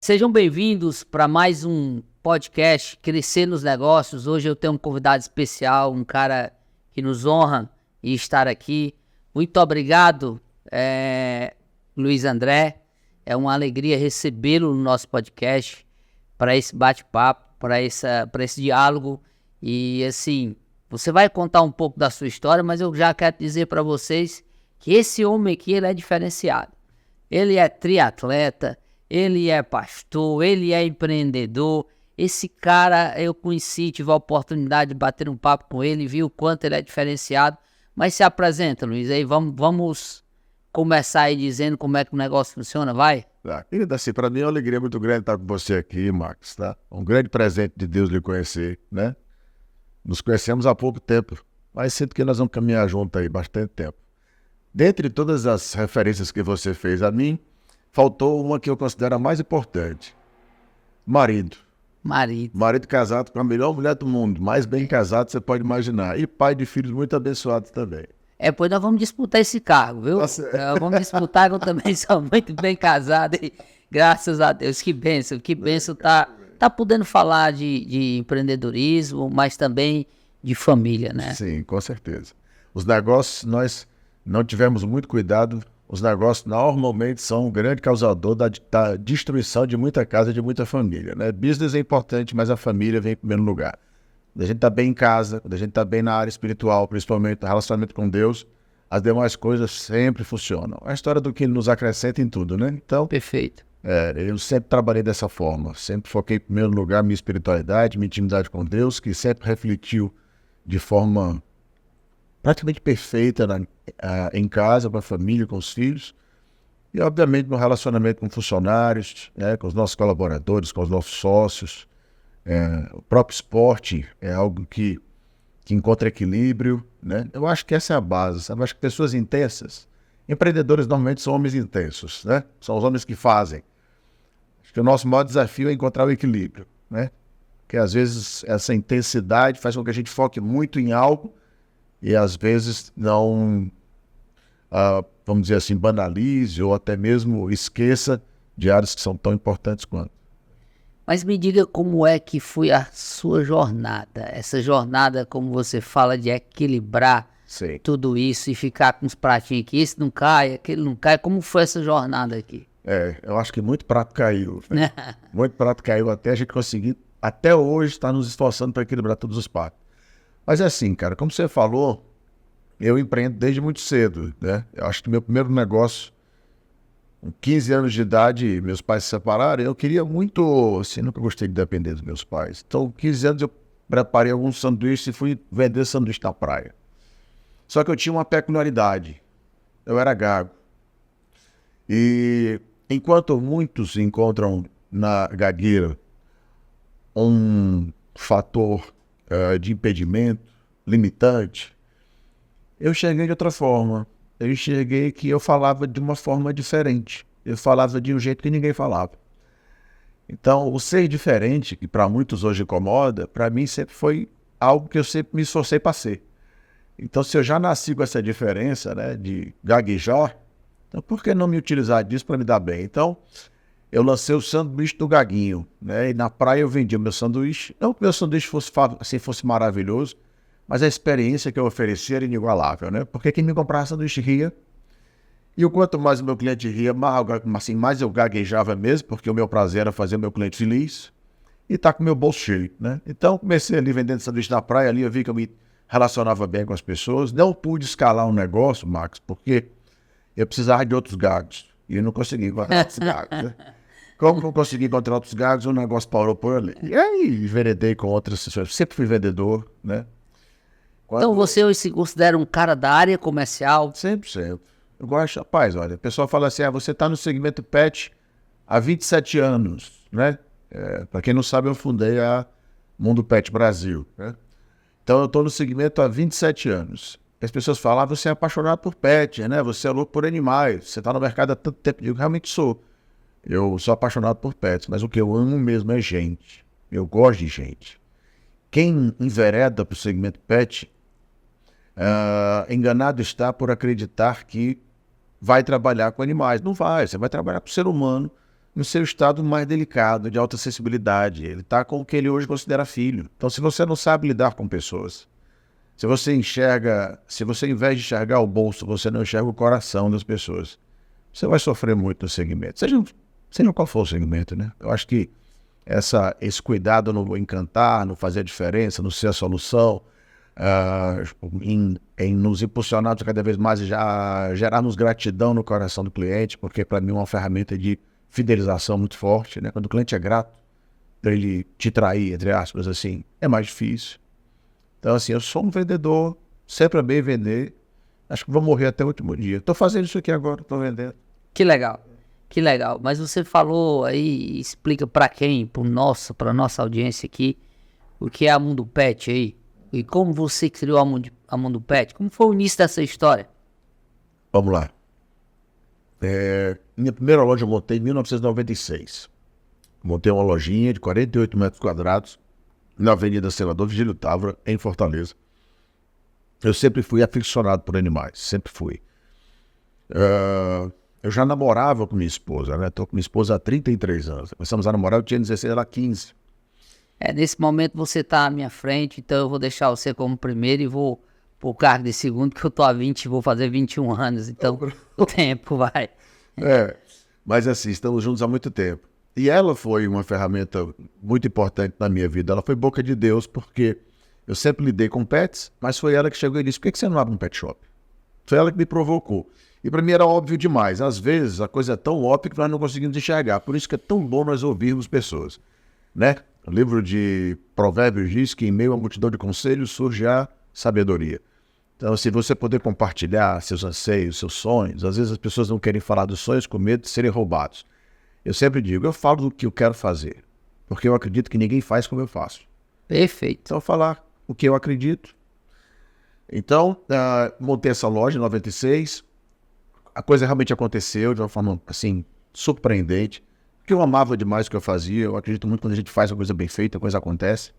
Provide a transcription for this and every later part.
Sejam bem-vindos para mais um podcast Crescer nos Negócios. Hoje eu tenho um convidado especial, um cara que nos honra em estar aqui. Muito obrigado, Luiz André. É uma alegria recebê-lo no nosso podcast para esse bate-papo, para esse diálogo. E assim, você vai contar um pouco da sua história, mas eu já quero dizer para vocês que esse homem aqui ele é diferenciado. Ele é triatleta, ele é pastor, ele é empreendedor. Esse cara eu conheci, tive a oportunidade de bater um papo com ele, vi o quanto ele é diferenciado. Mas se apresenta, Luiz, aí vamos começar aí dizendo como é que o negócio funciona, vai? Querida, assim, para mim é uma alegria muito grande estar com você aqui, Marcos, tá? Um grande presente de Deus lhe conhecer, né? Nos conhecemos há pouco tempo, mas sinto que nós vamos caminhar junto aí bastante tempo. Dentre todas as referências que você fez a mim, faltou uma que eu considero a mais importante. Marido. Marido casado com a melhor mulher do mundo, mais bem casado você pode imaginar. E pai de filhos muito abençoados também. Pois nós vamos disputar esse cargo, viu? Vamos disputar, que eu também sou muito bem casado e graças a Deus, que bênção tá podendo falar de empreendedorismo, mas também de família, né? Sim, com certeza. Os negócios, nós não tivemos muito cuidado. Os negócios normalmente são um grande causador da destruição de muita casa, de muita família, né? Business é importante, mas a família vem em primeiro lugar. Quando a gente está bem em casa, quando a gente está bem na área espiritual, principalmente no relacionamento com Deus, as demais coisas sempre funcionam. É a história do que nos acrescenta em tudo, né? Então, Perfeito. Eu sempre trabalhei dessa forma. Sempre foquei em primeiro lugar minha espiritualidade, minha intimidade com Deus, que sempre refletiu de forma praticamente perfeita em casa, com a família, com os filhos. E, obviamente, no relacionamento com funcionários, né, com os nossos colaboradores, com os nossos sócios. O próprio esporte é algo que encontra equilíbrio, né? Eu acho que essa é a base, sabe? Eu acho que pessoas intensas, empreendedores normalmente são homens intensos, né? São os homens que fazem. Acho que o nosso maior desafio é encontrar o equilíbrio, né? Porque às vezes essa intensidade faz com que a gente foque muito em algo e às vezes não, vamos dizer assim, banalize ou até mesmo esqueça de áreas que são tão importantes quanto. Mas me diga como é que foi a sua jornada, essa jornada, como você fala, de equilibrar Sim. tudo isso e ficar com os pratinhos aqui, esse não cai, aquele não cai, como foi essa jornada aqui? Eu acho que muito prato caiu, né? Muito prato caiu até a gente conseguir, até hoje, estar nos esforçando para equilibrar todos os pratos. Mas é assim, cara, como você falou, eu empreendo desde muito cedo, né? Eu acho que meu primeiro negócio, com 15 anos de idade, meus pais se separaram, eu queria muito, assim, nunca gostei de depender dos meus pais. Então, 15 anos eu preparei alguns sanduíches e fui vender sanduíche na praia. Só que eu tinha uma peculiaridade, eu era gago. E enquanto muitos encontram na gagueira um fator de impedimento, limitante, eu enxerguei de outra forma. Eu enxerguei que eu falava de uma forma diferente. Eu falava de um jeito que ninguém falava. Então, o ser diferente, que para muitos hoje incomoda, para mim sempre foi algo que eu sempre me esforcei para ser. Então, se eu já nasci com essa diferença, né, de gaguejar, então por que não me utilizar disso para me dar bem? Então, eu lancei o sanduíche do gaguinho, né, e na praia eu vendia o meu sanduíche. Não que o meu sanduíche fosse maravilhoso, mas a experiência que eu oferecia era inigualável, né? Porque quem me comprava sanduíche ria. E o quanto mais o meu cliente ria, mais eu gaguejava mesmo, porque o meu prazer era fazer o meu cliente feliz e estar com o meu bolso cheio, né? Então, comecei ali vendendo sanduíche na praia, ali eu vi que eu me relacionava bem com as pessoas. Não pude escalar um negócio, Marcos, porque eu precisava de outros gagos. E eu não consegui encontrar outros gagos, né? Como não consegui encontrar outros gagos, o negócio parou por ali. E aí, enveredei com outras pessoas. Sempre fui vendedor, né? Então você hoje se considera um cara da área comercial? 100%. Eu gosto, rapaz, olha, o pessoal fala assim, você está no segmento pet há 27 anos, né? Para quem não sabe, eu fundei a Mundo Pet Brasil, né? Então eu estou no segmento há 27 anos. As pessoas falam, você é apaixonado por pet, né? Você é louco por animais, você está no mercado há tanto tempo. Eu realmente sou. Eu sou apaixonado por pets, mas o que eu amo mesmo é gente. Eu gosto de gente. Quem envereda para o segmento pet, enganado está por acreditar que vai trabalhar com animais. Não vai, você vai trabalhar com o ser humano, no seu estado mais delicado, de alta sensibilidade. Ele está com o que ele hoje considera filho. Então, se você não sabe lidar com pessoas, se você em vez de enxergar o bolso, você não enxerga o coração das pessoas, você vai sofrer muito no segmento. Seja qual for o segmento, né? Eu acho que esse cuidado no encantar, no fazer a diferença, no ser a solução, em nos impulsionar cada vez mais, já gerarmos gratidão no coração do cliente, porque para mim é uma ferramenta de fidelização muito forte, né? Quando o cliente é grato, para ele te trair, entre aspas, assim, é mais difícil. Então, assim, eu sou um vendedor, sempre amei vender, acho que vou morrer até o último dia. Estou fazendo isso aqui agora, estou vendendo. Que legal, que legal. Mas você falou aí, explica para quem, para nossa audiência aqui, o que é a Mundo Pet aí, e como você criou a Mundo Pet, como foi o início dessa história? Vamos lá. Minha primeira loja eu montei em 1996. Montei uma lojinha de 48 metros quadrados na Avenida Senador Virgílio Távora, em Fortaleza. Eu sempre fui aficionado por animais, sempre fui. Eu já namorava com minha esposa, né? Estou com minha esposa há 33 anos. Começamos a namorar, eu tinha 16, ela 15. Nesse momento você está à minha frente, então eu vou deixar você como primeiro e vou pro cargo de segundo, que eu tô há 20, vou fazer 21 anos, então o tempo vai. Mas assim, estamos juntos há muito tempo. E ela foi uma ferramenta muito importante na minha vida. Ela foi boca de Deus, porque eu sempre lidei com pets, mas foi ela que chegou e disse: por que você não abre um pet shop? Foi ela que me provocou. E para mim era óbvio demais. Às vezes a coisa é tão óbvia que nós não conseguimos enxergar. Por isso que é tão bom nós ouvirmos pessoas, né? O livro de Provérbios diz que em meio à multidão de conselhos surge a sabedoria. Então, se você poder compartilhar seus anseios, seus sonhos, às vezes as pessoas não querem falar dos sonhos com medo de serem roubados. Eu sempre digo, eu falo do que eu quero fazer, porque eu acredito que ninguém faz como eu faço. Perfeito. Então, falar o que eu acredito. Então, montei essa loja em 96. A coisa realmente aconteceu de uma forma, assim, surpreendente. Porque eu amava demais o que eu fazia. Eu acredito muito que quando a gente faz uma coisa bem feita, a coisa acontece.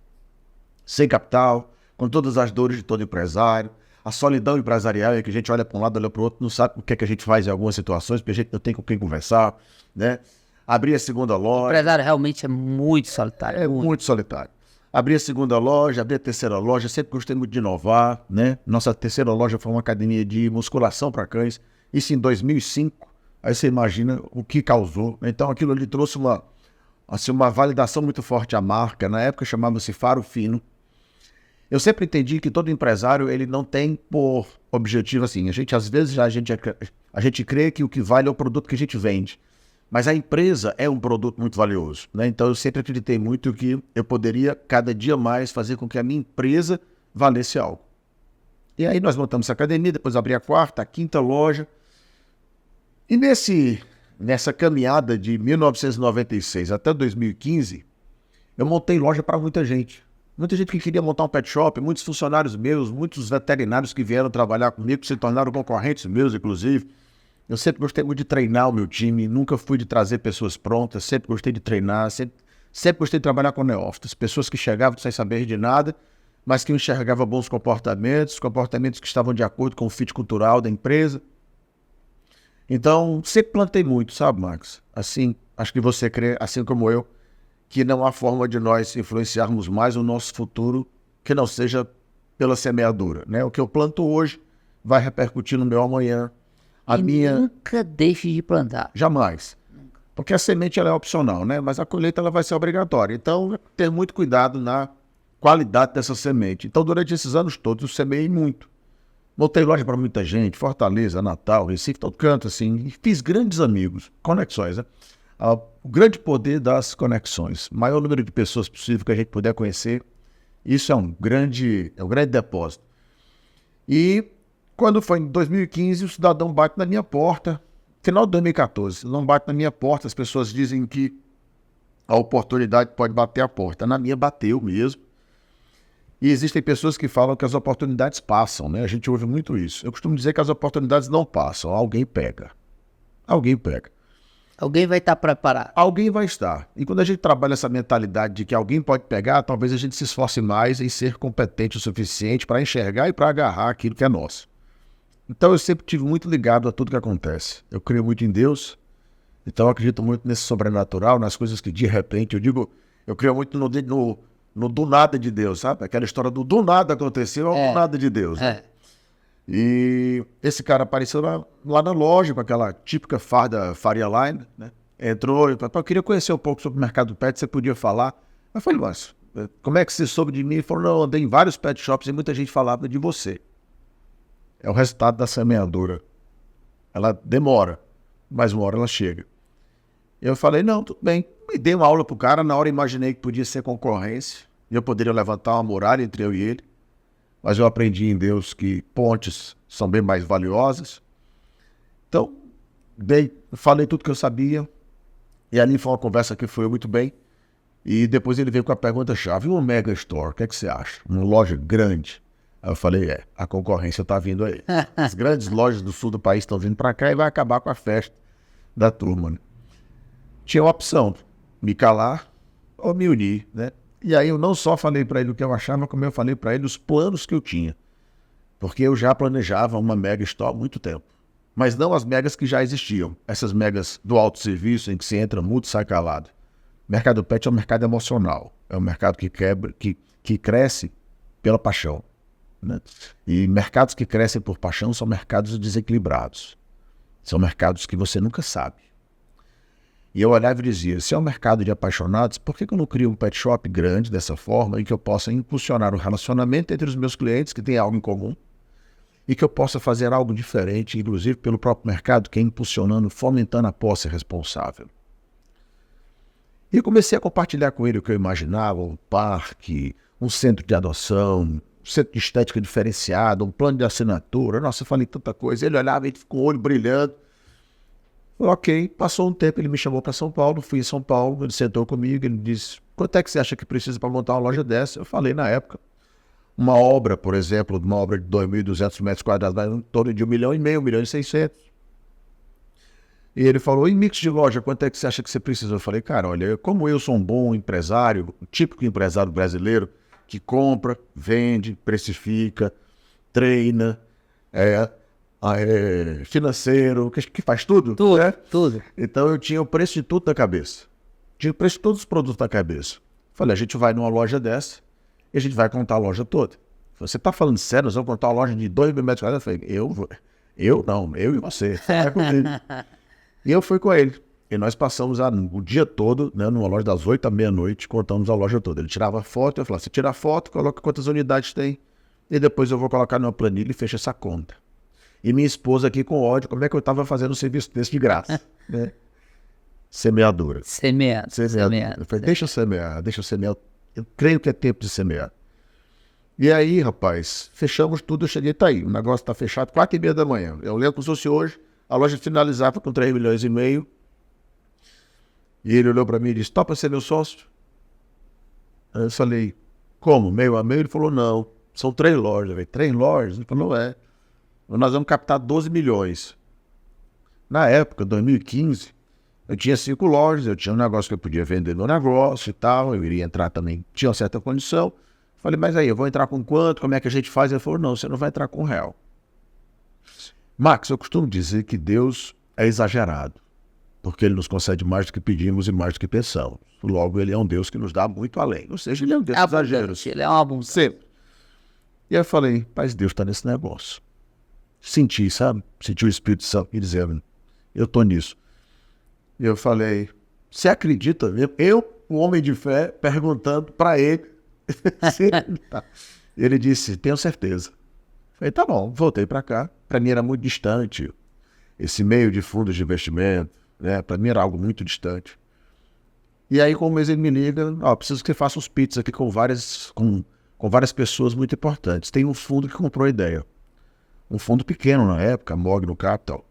Sem capital, com todas as dores de todo empresário. A solidão empresarial é que a gente olha para um lado, olha para o outro, não sabe o que é que a gente faz em algumas situações, porque a gente não tem com quem conversar, né? Abri a segunda loja. O empresário realmente é muito solitário. É muito solitário. Abri a segunda loja, abri a terceira loja, sempre gostei muito de inovar, né? Nossa terceira loja foi uma academia de musculação para cães, isso em 2005. Aí você imagina o que causou. Então aquilo ali trouxe uma validação muito forte à marca. Na época chamava-se Faro Fino. Eu sempre entendi que todo empresário ele não tem por objetivo assim. Às vezes a gente crê que o que vale é o produto que a gente vende. Mas a empresa é um produto muito valioso, né? Então eu sempre acreditei muito que eu poderia cada dia mais fazer com que a minha empresa valesse algo. E aí nós montamos essa academia, depois abri a quarta, a quinta loja. E nessa caminhada de 1996 até 2015, eu montei loja para muita gente. Muita gente que queria montar um pet shop, muitos funcionários meus, muitos veterinários que vieram trabalhar comigo, que se tornaram concorrentes meus, inclusive. Eu sempre gostei muito de treinar o meu time, nunca fui de trazer pessoas prontas, sempre gostei de treinar, sempre gostei de trabalhar com neófitos, pessoas que chegavam sem saber de nada, mas que enxergavam bons comportamentos que estavam de acordo com o fit cultural da empresa. Então, sempre plantei muito, sabe, Marcos? Assim, acho que você crê, assim como eu, que não há forma de nós influenciarmos mais o nosso futuro que não seja pela semeadura, né? O que eu planto hoje vai repercutir no meu amanhã. Nunca deixe de plantar. Jamais. Porque a semente ela é opcional, né? Mas a colheita ela vai ser obrigatória. Então, ter muito cuidado na qualidade dessa semente. Então, durante esses anos todos, eu semeei muito. Montei loja para muita gente, Fortaleza, Natal, Recife, todo canto, assim. E fiz grandes amigos, conexões, né? O grande poder das conexões. O maior número de pessoas possível que a gente puder conhecer. Isso é um grande depósito. E quando foi em 2015, o cidadão bate na minha porta, final de 2014, o cidadão bate na minha porta, as pessoas dizem que a oportunidade pode bater a porta. Na minha bateu mesmo. E existem pessoas que falam que as oportunidades passam, né? A gente ouve muito isso. Eu costumo dizer que as oportunidades não passam, alguém pega. Alguém pega. Alguém vai estar preparado. Alguém vai estar. E quando a gente trabalha essa mentalidade de que alguém pode pegar, talvez a gente se esforce mais em ser competente o suficiente para enxergar e para agarrar aquilo que é nosso. Então eu sempre tive muito ligado a tudo que acontece. Eu creio muito em Deus, Então eu acredito muito nesse sobrenatural, nas coisas que de repente, eu creio muito no do nada de Deus, sabe? Aquela história do nada aconteceu, é o do nada de Deus. Né? E esse cara apareceu lá na loja com aquela típica farda Faria Line, né? Entrou e falou, eu queria conhecer um pouco sobre o mercado pet, você podia falar? Eu falei, mas como é que você soube de mim? Ele falou, não, eu andei em vários pet shops e muita gente falava de você. É o resultado da semeadura. Ela demora, mas uma hora ela chega. Eu falei, não, tudo bem. Me dei uma aula pro cara, na hora imaginei que podia ser concorrência, e eu poderia levantar uma muralha entre eu e ele, mas eu aprendi em Deus que pontes são bem mais valiosas. Então, falei tudo que eu sabia, e ali foi uma conversa que foi muito bem, e depois ele veio com a pergunta-chave, uma mega store, o que é que você acha? Uma loja grande? Aí eu falei, a concorrência tá vindo aí. As grandes lojas do sul do país estão vindo para cá e vai acabar com a festa da turma, né? Tinha uma opção, me calar ou me unir, né? E aí eu não só falei para ele o que eu achava, como eu falei para ele os planos que eu tinha. Porque eu já planejava uma mega store há muito tempo. Mas não as megas que já existiam. Essas megas do autosserviço, em que se entra muito e sai calado. O mercado pet é um mercado emocional. É um mercado que cresce pela paixão. Né? E mercados que crescem por paixão são mercados desequilibrados. São mercados que você nunca sabe. E eu olhava e dizia, se é um mercado de apaixonados, por que eu não crio um pet shop grande dessa forma em que eu possa impulsionar o relacionamento entre os meus clientes que têm algo em comum e que eu possa fazer algo diferente, inclusive pelo próprio mercado, que é impulsionando, fomentando a posse responsável. E eu comecei a compartilhar com ele o que eu imaginava, um parque, um centro de adoção, um centro de estética diferenciado, um plano de assinatura. Nossa, eu falei tanta coisa. Ele olhava e com o olho brilhando. Ok, passou um tempo, ele me chamou para São Paulo, fui em São Paulo, ele sentou comigo, ele disse, quanto é que você acha que precisa para montar uma loja dessa? Eu falei na época, uma obra, por exemplo, uma obra de 2.200 metros quadrados, em torno de 1,5 milhão, 1,6 milhão. E ele falou, em mix de loja, quanto é que você acha que você precisa? Eu falei, cara, olha, como eu sou um bom empresário, um típico empresário brasileiro, que compra, vende, precifica, treina, financeiro, que faz tudo. Tudo, né? tudo. Então eu tinha o preço de tudo na cabeça. Tinha o preço de todos os produtos na cabeça. Falei, a gente vai numa loja dessa e a gente vai contar a loja toda. Você tá falando sério? Nós vamos contar uma loja de 2.000 metros quadrados? Eu falei, eu e você. Vai comigo. E eu fui com ele. E nós passamos o dia todo, né, numa loja das 8 à meia-noite, contamos a loja toda. Ele tirava foto, eu falava, você tira a foto, coloca quantas unidades tem, e depois eu vou colocar numa planilha e fecha essa conta. E minha esposa aqui com ódio, como é que eu estava fazendo um serviço desse de graça? Né? Semeadora. Semeando. Eu falei, deixa eu semear. Eu creio que é tempo de semear. E aí, rapaz, fechamos tudo, eu cheguei, tá aí, o negócio tá fechado, 4h30 da manhã. Eu lembro como se fosse hoje, a loja finalizava com 3,5 milhões. E ele olhou para mim e disse, topa ser meu sócio? Aí eu falei, como? Meio a meio? Ele falou, não, são 3 lojas. Eu falei, 3 lojas? Ele falou, é. Nós vamos captar 12 milhões. Na época, 2015, eu tinha 5 lojas, eu tinha um negócio que eu podia vender no negócio e tal, eu iria entrar também, tinha uma certa condição. Falei, mas aí, eu vou entrar com quanto? Como é que a gente faz? Ele falou, não, você não vai entrar com R$1. Max, eu costumo dizer que Deus é exagerado, porque Ele nos concede mais do que pedimos e mais do que pensamos. Logo, Ele é um Deus que nos dá muito além. Ou seja, Ele é um Deus de exageros. Ele é um abundante. Sempre. E aí eu falei, mas Deus está nesse negócio. Senti, sabe? Senti o Espírito Santo me dizendo, eu tô nisso. E eu falei, você acredita mesmo? Eu, um homem de fé, perguntando para ele. Ele disse, tenho certeza. Falei, tá bom, voltei para cá. Para mim era muito distante. Esse meio de fundos de investimento, né? Para mim era algo muito distante. E aí, com um mês ele me liga, preciso que você faça uns pitches aqui com várias pessoas muito importantes. Tem um fundo que comprou a ideia. Um fundo pequeno na época, Mogno Capital.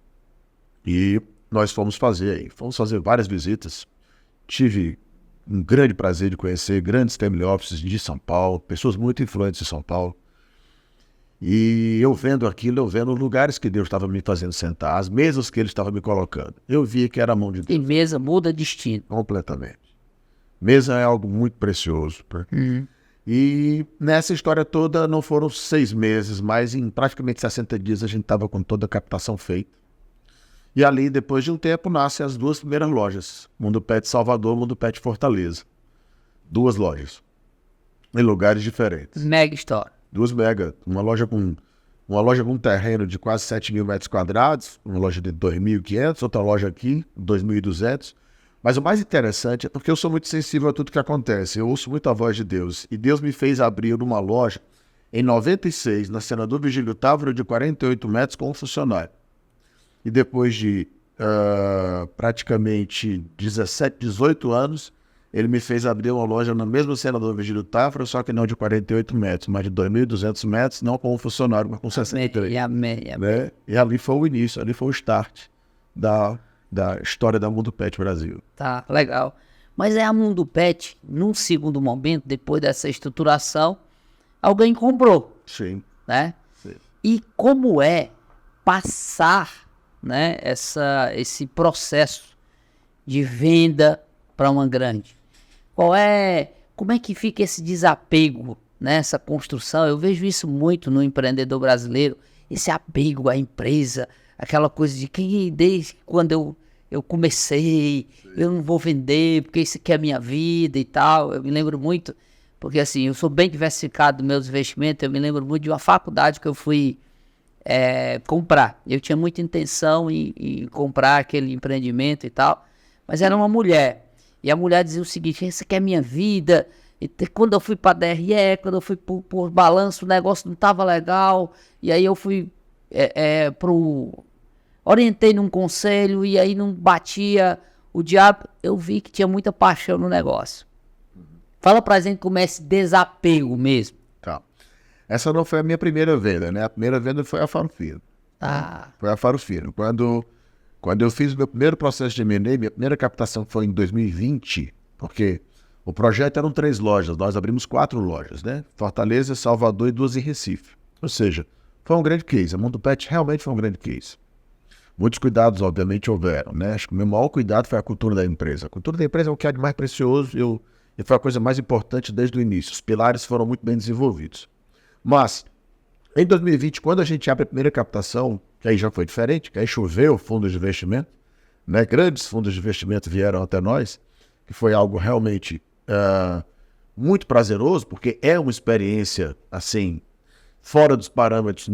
E nós fomos fazer várias visitas. Tive um grande prazer de conhecer grandes family offices de São Paulo, pessoas muito influentes em São Paulo. E eu vendo aquilo, eu vendo os lugares que Deus estava me fazendo sentar, as mesas que Ele estava me colocando. Eu via que era a mão de Deus. E mesa muda destino. Completamente. Mesa é algo muito precioso. E nessa história toda não foram 6 meses, mas em praticamente 60 dias a gente estava com toda a captação feita. E ali, depois de um tempo, nascem as duas primeiras lojas. Mundo Pet Salvador, Mundo Pet Fortaleza. 2 lojas. Em lugares diferentes. Mega Store. 2 mega. Uma loja com um terreno de quase 7.000 metros quadrados. Uma loja de 2.500. Outra loja aqui, 2.200. Mas o mais interessante é porque eu sou muito sensível a tudo que acontece. Eu ouço muito a voz de Deus. E Deus me fez abrir uma loja em 96, na Senador Virgílio Távora, de 48 metros, com um funcionário. E depois de praticamente 17, 18 anos, ele me fez abrir uma loja na mesma Senador Virgílio Távora, só que não de 48 metros, mas de 2.200 metros, não com um funcionário, mas com 63. Amém. Né? E ali foi o início, ali foi o start da história da Mundo Pet Brasil. Tá, legal. Mas a Mundo Pet, num segundo momento, depois dessa estruturação, alguém comprou, Sim. né? Sim. E como é passar, né, esse processo de venda para uma grande? Como é que fica esse desapego, né, essa construção? Eu vejo isso muito no empreendedor brasileiro, esse apego à empresa, aquela coisa de que desde quando eu comecei, eu não vou vender porque isso aqui é a minha vida e tal. Eu me lembro muito, porque assim, eu sou bem diversificado nos meus investimentos, eu me lembro muito de uma faculdade que eu fui comprar. Eu tinha muita intenção em comprar aquele empreendimento e tal, mas era uma mulher. E a mulher dizia o seguinte: essa aqui é a minha vida. E quando eu fui para a DRE, quando eu fui por balanço, o negócio não estava legal. E aí eu fui orientei num conselho e aí não batia o diabo. Eu vi que tinha muita paixão no negócio. Fala pra gente como é esse desapego mesmo. Tá. Essa não foi a minha primeira venda, né? A primeira venda foi a Faro Fino. Foi a Faro Fino. Quando eu fiz o meu primeiro processo de M&A, minha primeira captação foi em 2020, porque o projeto eram 3 lojas, nós abrimos 4 lojas, né? Fortaleza, Salvador e 2 em Recife. Ou seja, foi um grande case. A Mundo Pet realmente foi um grande case. Muitos cuidados, obviamente, houveram, né? Acho que o meu maior cuidado foi a cultura da empresa. A cultura da empresa é o que há de mais precioso e foi a coisa mais importante desde o início. Os pilares foram muito bem desenvolvidos. Mas, em 2020, quando a gente abre a primeira captação, que aí já foi diferente, que aí choveu fundos de investimento, né? Grandes fundos de investimento vieram até nós, que foi algo realmente muito prazeroso, porque é uma experiência, assim, fora dos parâmetros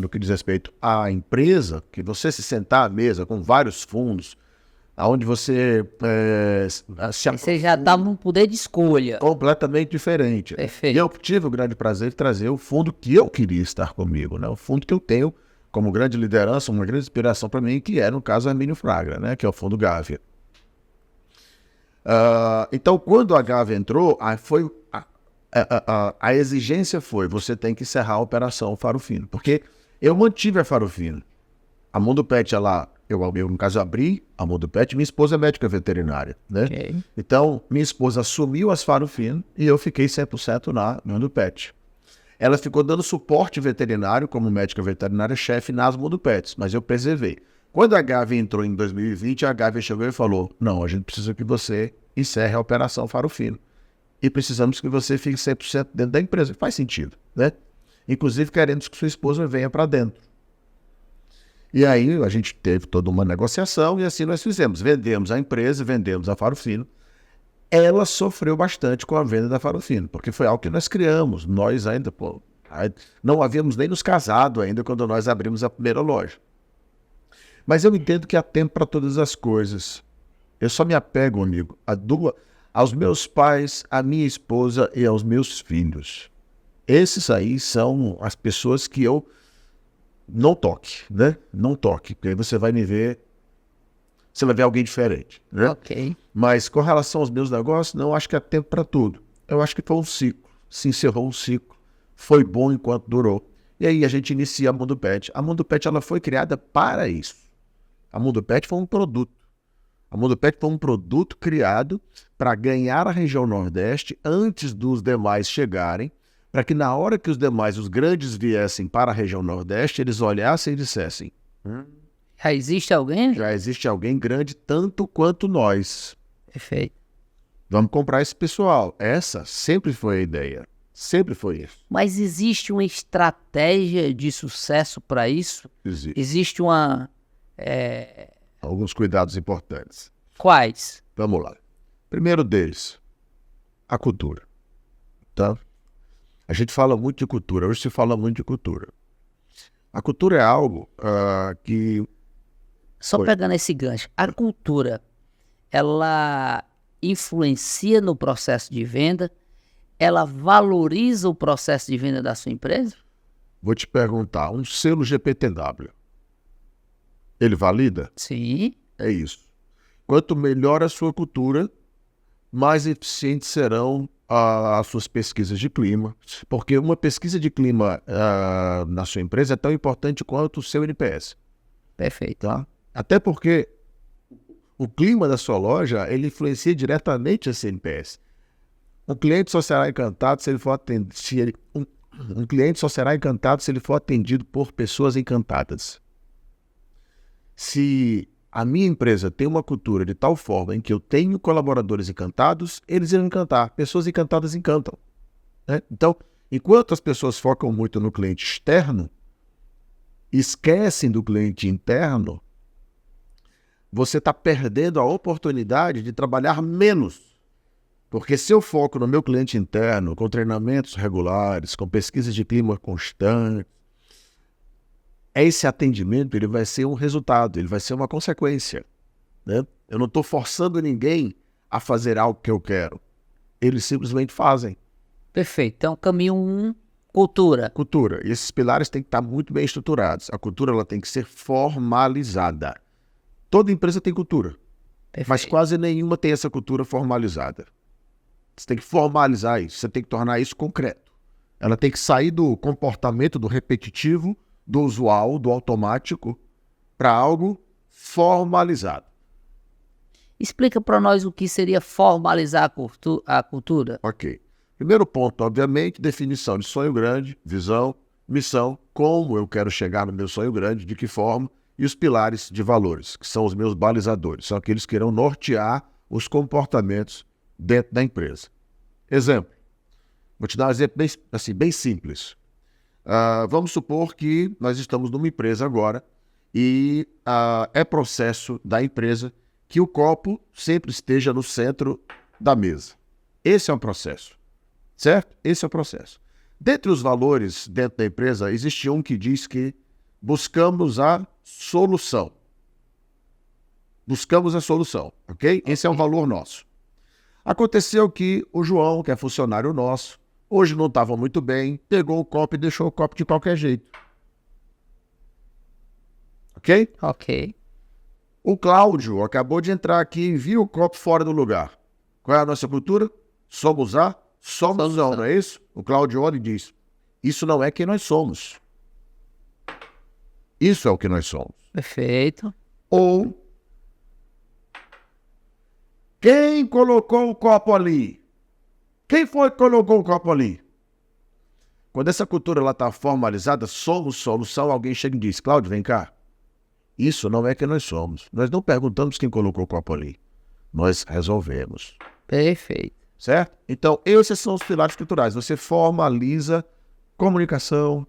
no que diz respeito à empresa, que você se sentar à mesa com vários fundos, onde você Você já estava num poder de escolha. Completamente diferente. Perfeito. E eu tive o grande prazer de trazer o fundo que eu queria estar comigo, né? O fundo que eu tenho como grande liderança, uma grande inspiração para mim, que é, no caso, a Hermínio Fraga, né? Que é o fundo Gávea. Então, quando a Gávea entrou, a exigência foi: você tem que encerrar a operação Faro Fino. Porque eu mantive a Faro Fino. A Mundo Pet, eu no caso, abri a Mundo Pet, minha esposa é médica veterinária, né? Okay. Então, minha esposa assumiu as Faro Fino e eu fiquei 100% na Mundo Pet. Ela ficou dando suporte veterinário como médica veterinária-chefe nas Mundo Pets, mas eu preservei. Quando a Gávea entrou em 2020, a Gávea chegou e falou: não, a gente precisa que você encerre a operação Faro Fino. E precisamos que você fique 100% dentro da empresa. Faz sentido, né? Inclusive, queremos que sua esposa venha para dentro. E aí a gente teve toda uma negociação e assim nós fizemos. Vendemos a empresa, vendemos a Faro Fino. Ela sofreu bastante com a venda da Faro Fino, porque foi algo que nós criamos. Nós ainda, não havíamos nem nos casado ainda quando nós abrimos a primeira loja. Mas eu entendo que há tempo para todas as coisas. Eu só me apego, amigo, aos meus pais, à minha esposa e aos meus filhos. Esses aí são as pessoas que eu não toque, né? Não toque, porque aí você vai me ver, você vai ver alguém diferente, né? Ok. Mas com relação aos meus negócios, não acho que há tempo para tudo. Eu acho que foi um ciclo, se encerrou um ciclo, foi bom enquanto durou. E aí a gente inicia a Mundo Pet. A Mundo Pet, ela foi criada para isso. A Mundo Pet foi um produto. A Mundo Pet foi um produto criado para ganhar a região Nordeste antes dos demais chegarem, para que na hora que os demais, os grandes, viessem para a região Nordeste, eles olhassem e dissessem: já existe alguém? já existe alguém grande tanto quanto nós. Perfeito. Vamos comprar esse pessoal. Essa sempre foi a ideia. Sempre foi isso. Mas existe uma estratégia de sucesso para isso? Existe. Existe uma Alguns cuidados importantes. Quais? Vamos lá. Primeiro deles, a cultura. Tá? A gente fala muito de cultura, hoje se fala muito de cultura. A cultura é algo que... Só pegando esse gancho, a cultura, ela influencia no processo de venda? Ela valoriza o processo de venda da sua empresa? Vou te perguntar, um selo GPTW, ele valida? Sim. É isso. Quanto melhor a sua cultura, mais eficientes serão as suas pesquisas de clima, porque uma pesquisa de clima na sua empresa é tão importante quanto o seu NPS. Perfeito. Tá? Até porque o clima da sua loja, ele influencia diretamente esse NPS. Um cliente só será encantado se ele for atendido, um cliente só será encantado se ele for atendido por pessoas encantadas. Se a minha empresa tem uma cultura de tal forma em que eu tenho colaboradores encantados, eles irão encantar. Pessoas encantadas encantam. Né? Então, enquanto as pessoas focam muito no cliente externo, esquecem do cliente interno, você está perdendo a oportunidade de trabalhar menos. Porque se eu foco no meu cliente interno, com treinamentos regulares, com pesquisas de clima constantes, esse atendimento ele vai ser um resultado, ele vai ser uma consequência. Né? Eu não estou forçando ninguém a fazer algo que eu quero. Eles simplesmente fazem. Perfeito. Então, caminho 1, cultura. Cultura. E esses pilares têm que estar muito bem estruturados. A cultura ela tem que ser formalizada. Toda empresa tem cultura, Perfeito. mas quase nenhuma tem essa cultura formalizada. Você tem que formalizar isso, você tem que tornar isso concreto. Ela tem que sair do comportamento, do repetitivo, do usual, do automático, para algo formalizado. Explica para nós o que seria formalizar a cultura. Ok. Primeiro ponto, obviamente, definição de sonho grande, visão, missão, como eu quero chegar no meu sonho grande, de que forma, e os pilares de valores, que são os meus balizadores, são aqueles que irão nortear os comportamentos dentro da empresa. Exemplo, vou te dar um exemplo bem simples. Vamos supor que nós estamos numa empresa agora e é processo da empresa que o copo sempre esteja no centro da mesa. Esse é um processo, certo? Esse é o processo. Dentre os valores dentro da empresa, existe um que diz que buscamos a solução. Buscamos a solução, ok? Esse é um valor nosso. Aconteceu que o João, que é funcionário nosso, hoje não estava muito bem, pegou o copo e deixou o copo de qualquer jeito. Ok? Ok. O Cláudio acabou de entrar aqui e viu o copo fora do lugar. Qual é a nossa cultura? Somos a solução, não é isso? O Cláudio olha e diz, isso não é quem nós somos. Isso é o que nós somos. Perfeito. Ou, quem colocou o copo ali? Quem foi que colocou o copo ali? Quando essa cultura está formalizada, somos solução, alguém chega e diz, Cláudio, vem cá. Isso não é quem nós somos. Nós não perguntamos quem colocou o copo ali. Nós resolvemos. Perfeito. Certo? Então, esses são os pilares culturais. Você formaliza comunicação.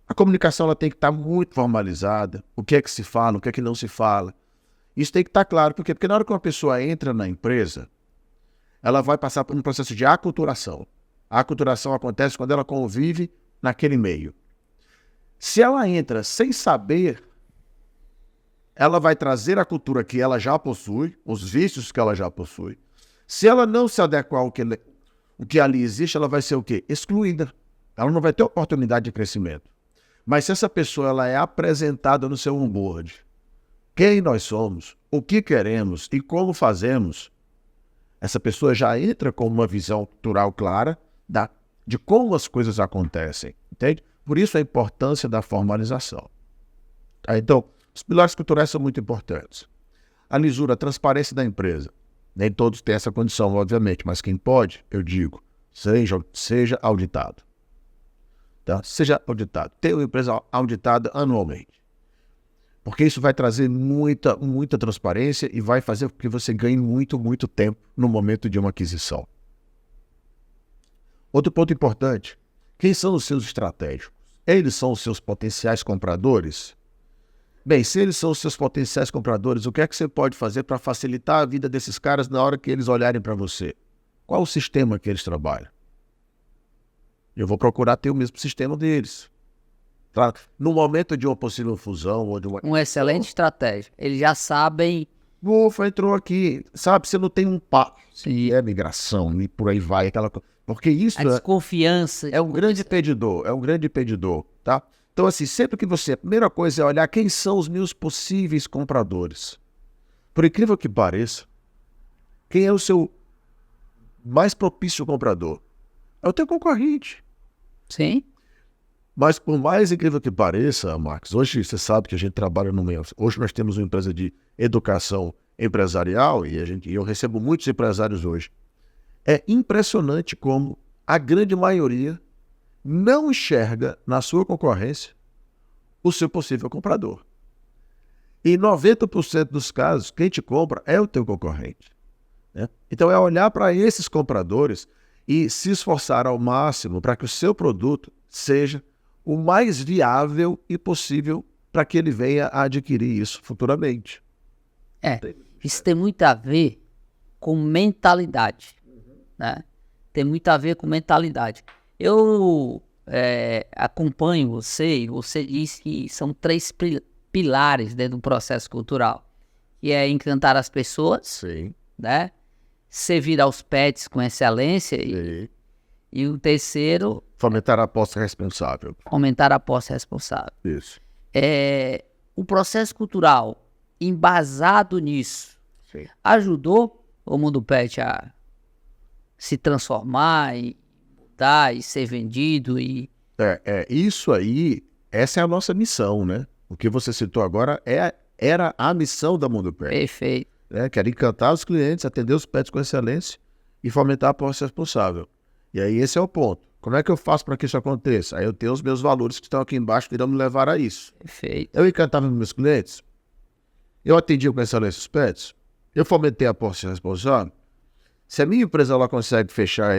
A comunicação ela tem que estar muito formalizada. O que é que se fala, o que é que não se fala. Isso tem que estar claro. Por quê? Porque na hora que uma pessoa entra na empresa, ela vai passar por um processo de aculturação. A aculturação acontece quando ela convive naquele meio. Se ela entra sem saber, ela vai trazer a cultura que ela já possui, os vícios que ela já possui. Se ela não se adequar ao que ali existe, ela vai ser o quê? Excluída. Ela não vai ter oportunidade de crescimento. Mas se essa pessoa ela é apresentada no seu onboard, quem nós somos, o que queremos e como fazemos, essa pessoa já entra com uma visão cultural clara de como as coisas acontecem, entende? Por isso a importância da formalização. Então, os pilares culturais são muito importantes. A lisura, a transparência da empresa. Nem todos têm essa condição, obviamente, mas quem pode, eu digo, seja auditado. Tá? Seja auditado. Tenha uma empresa auditada anualmente. Porque isso vai trazer muita transparência e vai fazer com que você ganhe muito tempo no momento de uma aquisição. Outro ponto importante, quem são os seus estratégicos? Eles são os seus potenciais compradores? Bem, se eles são os seus potenciais compradores, o que é que você pode fazer para facilitar a vida desses caras na hora que eles olharem para você? Qual o sistema que eles trabalham? Eu vou procurar ter o mesmo sistema deles. Tá? No momento de uma possível fusão ou de Uma excelente estratégia. Eles já sabem. Ufa, entrou aqui. Sabe, você não tem um passo. Se é migração e por aí vai, aquela coisa. Porque isso A desconfiança. é um grande impedidor, tá? Então, assim, sempre que você... A primeira coisa é olhar quem são os meus possíveis compradores. Por incrível que pareça, quem é o seu mais propício comprador? É o teu concorrente. Sim. Mas por mais incrível que pareça, Marcos, hoje você sabe que a gente trabalha no meio. Hoje nós temos uma empresa de educação empresarial e eu recebo muitos empresários hoje. É impressionante como a grande maioria não enxerga na sua concorrência o seu possível comprador. Em 90% dos casos, quem te compra é o teu concorrente. Né? Então é olhar para esses compradores e se esforçar ao máximo para que o seu produto seja o mais viável e possível para que ele venha a adquirir isso futuramente. Isso tem muito a ver com mentalidade, né? Tem muito a ver com mentalidade. Eu acompanho você e você diz que são 3 pilares dentro do processo cultural, que é encantar as pessoas, Sim. né? Servir aos pets com excelência e o terceiro... Fomentar a aposta responsável. Fomentar a aposta responsável. Isso. O processo cultural embasado nisso ajudou o Mundo Pet a se transformar e mudar e ser vendido e... Isso aí, essa é a nossa missão, né? O que você citou agora era a missão da Mundo Pet. Perfeito. Que era encantar os clientes, atender os pets com excelência e fomentar a aposta responsável. E aí esse é o ponto. Como é que eu faço para que isso aconteça? Aí eu tenho os meus valores que estão aqui embaixo que irão me levar a isso. Perfeito. Eu encantava meus clientes, eu atendia com excelência os pets, eu fomentei a aposta responsável. Se a minha empresa ela consegue fechar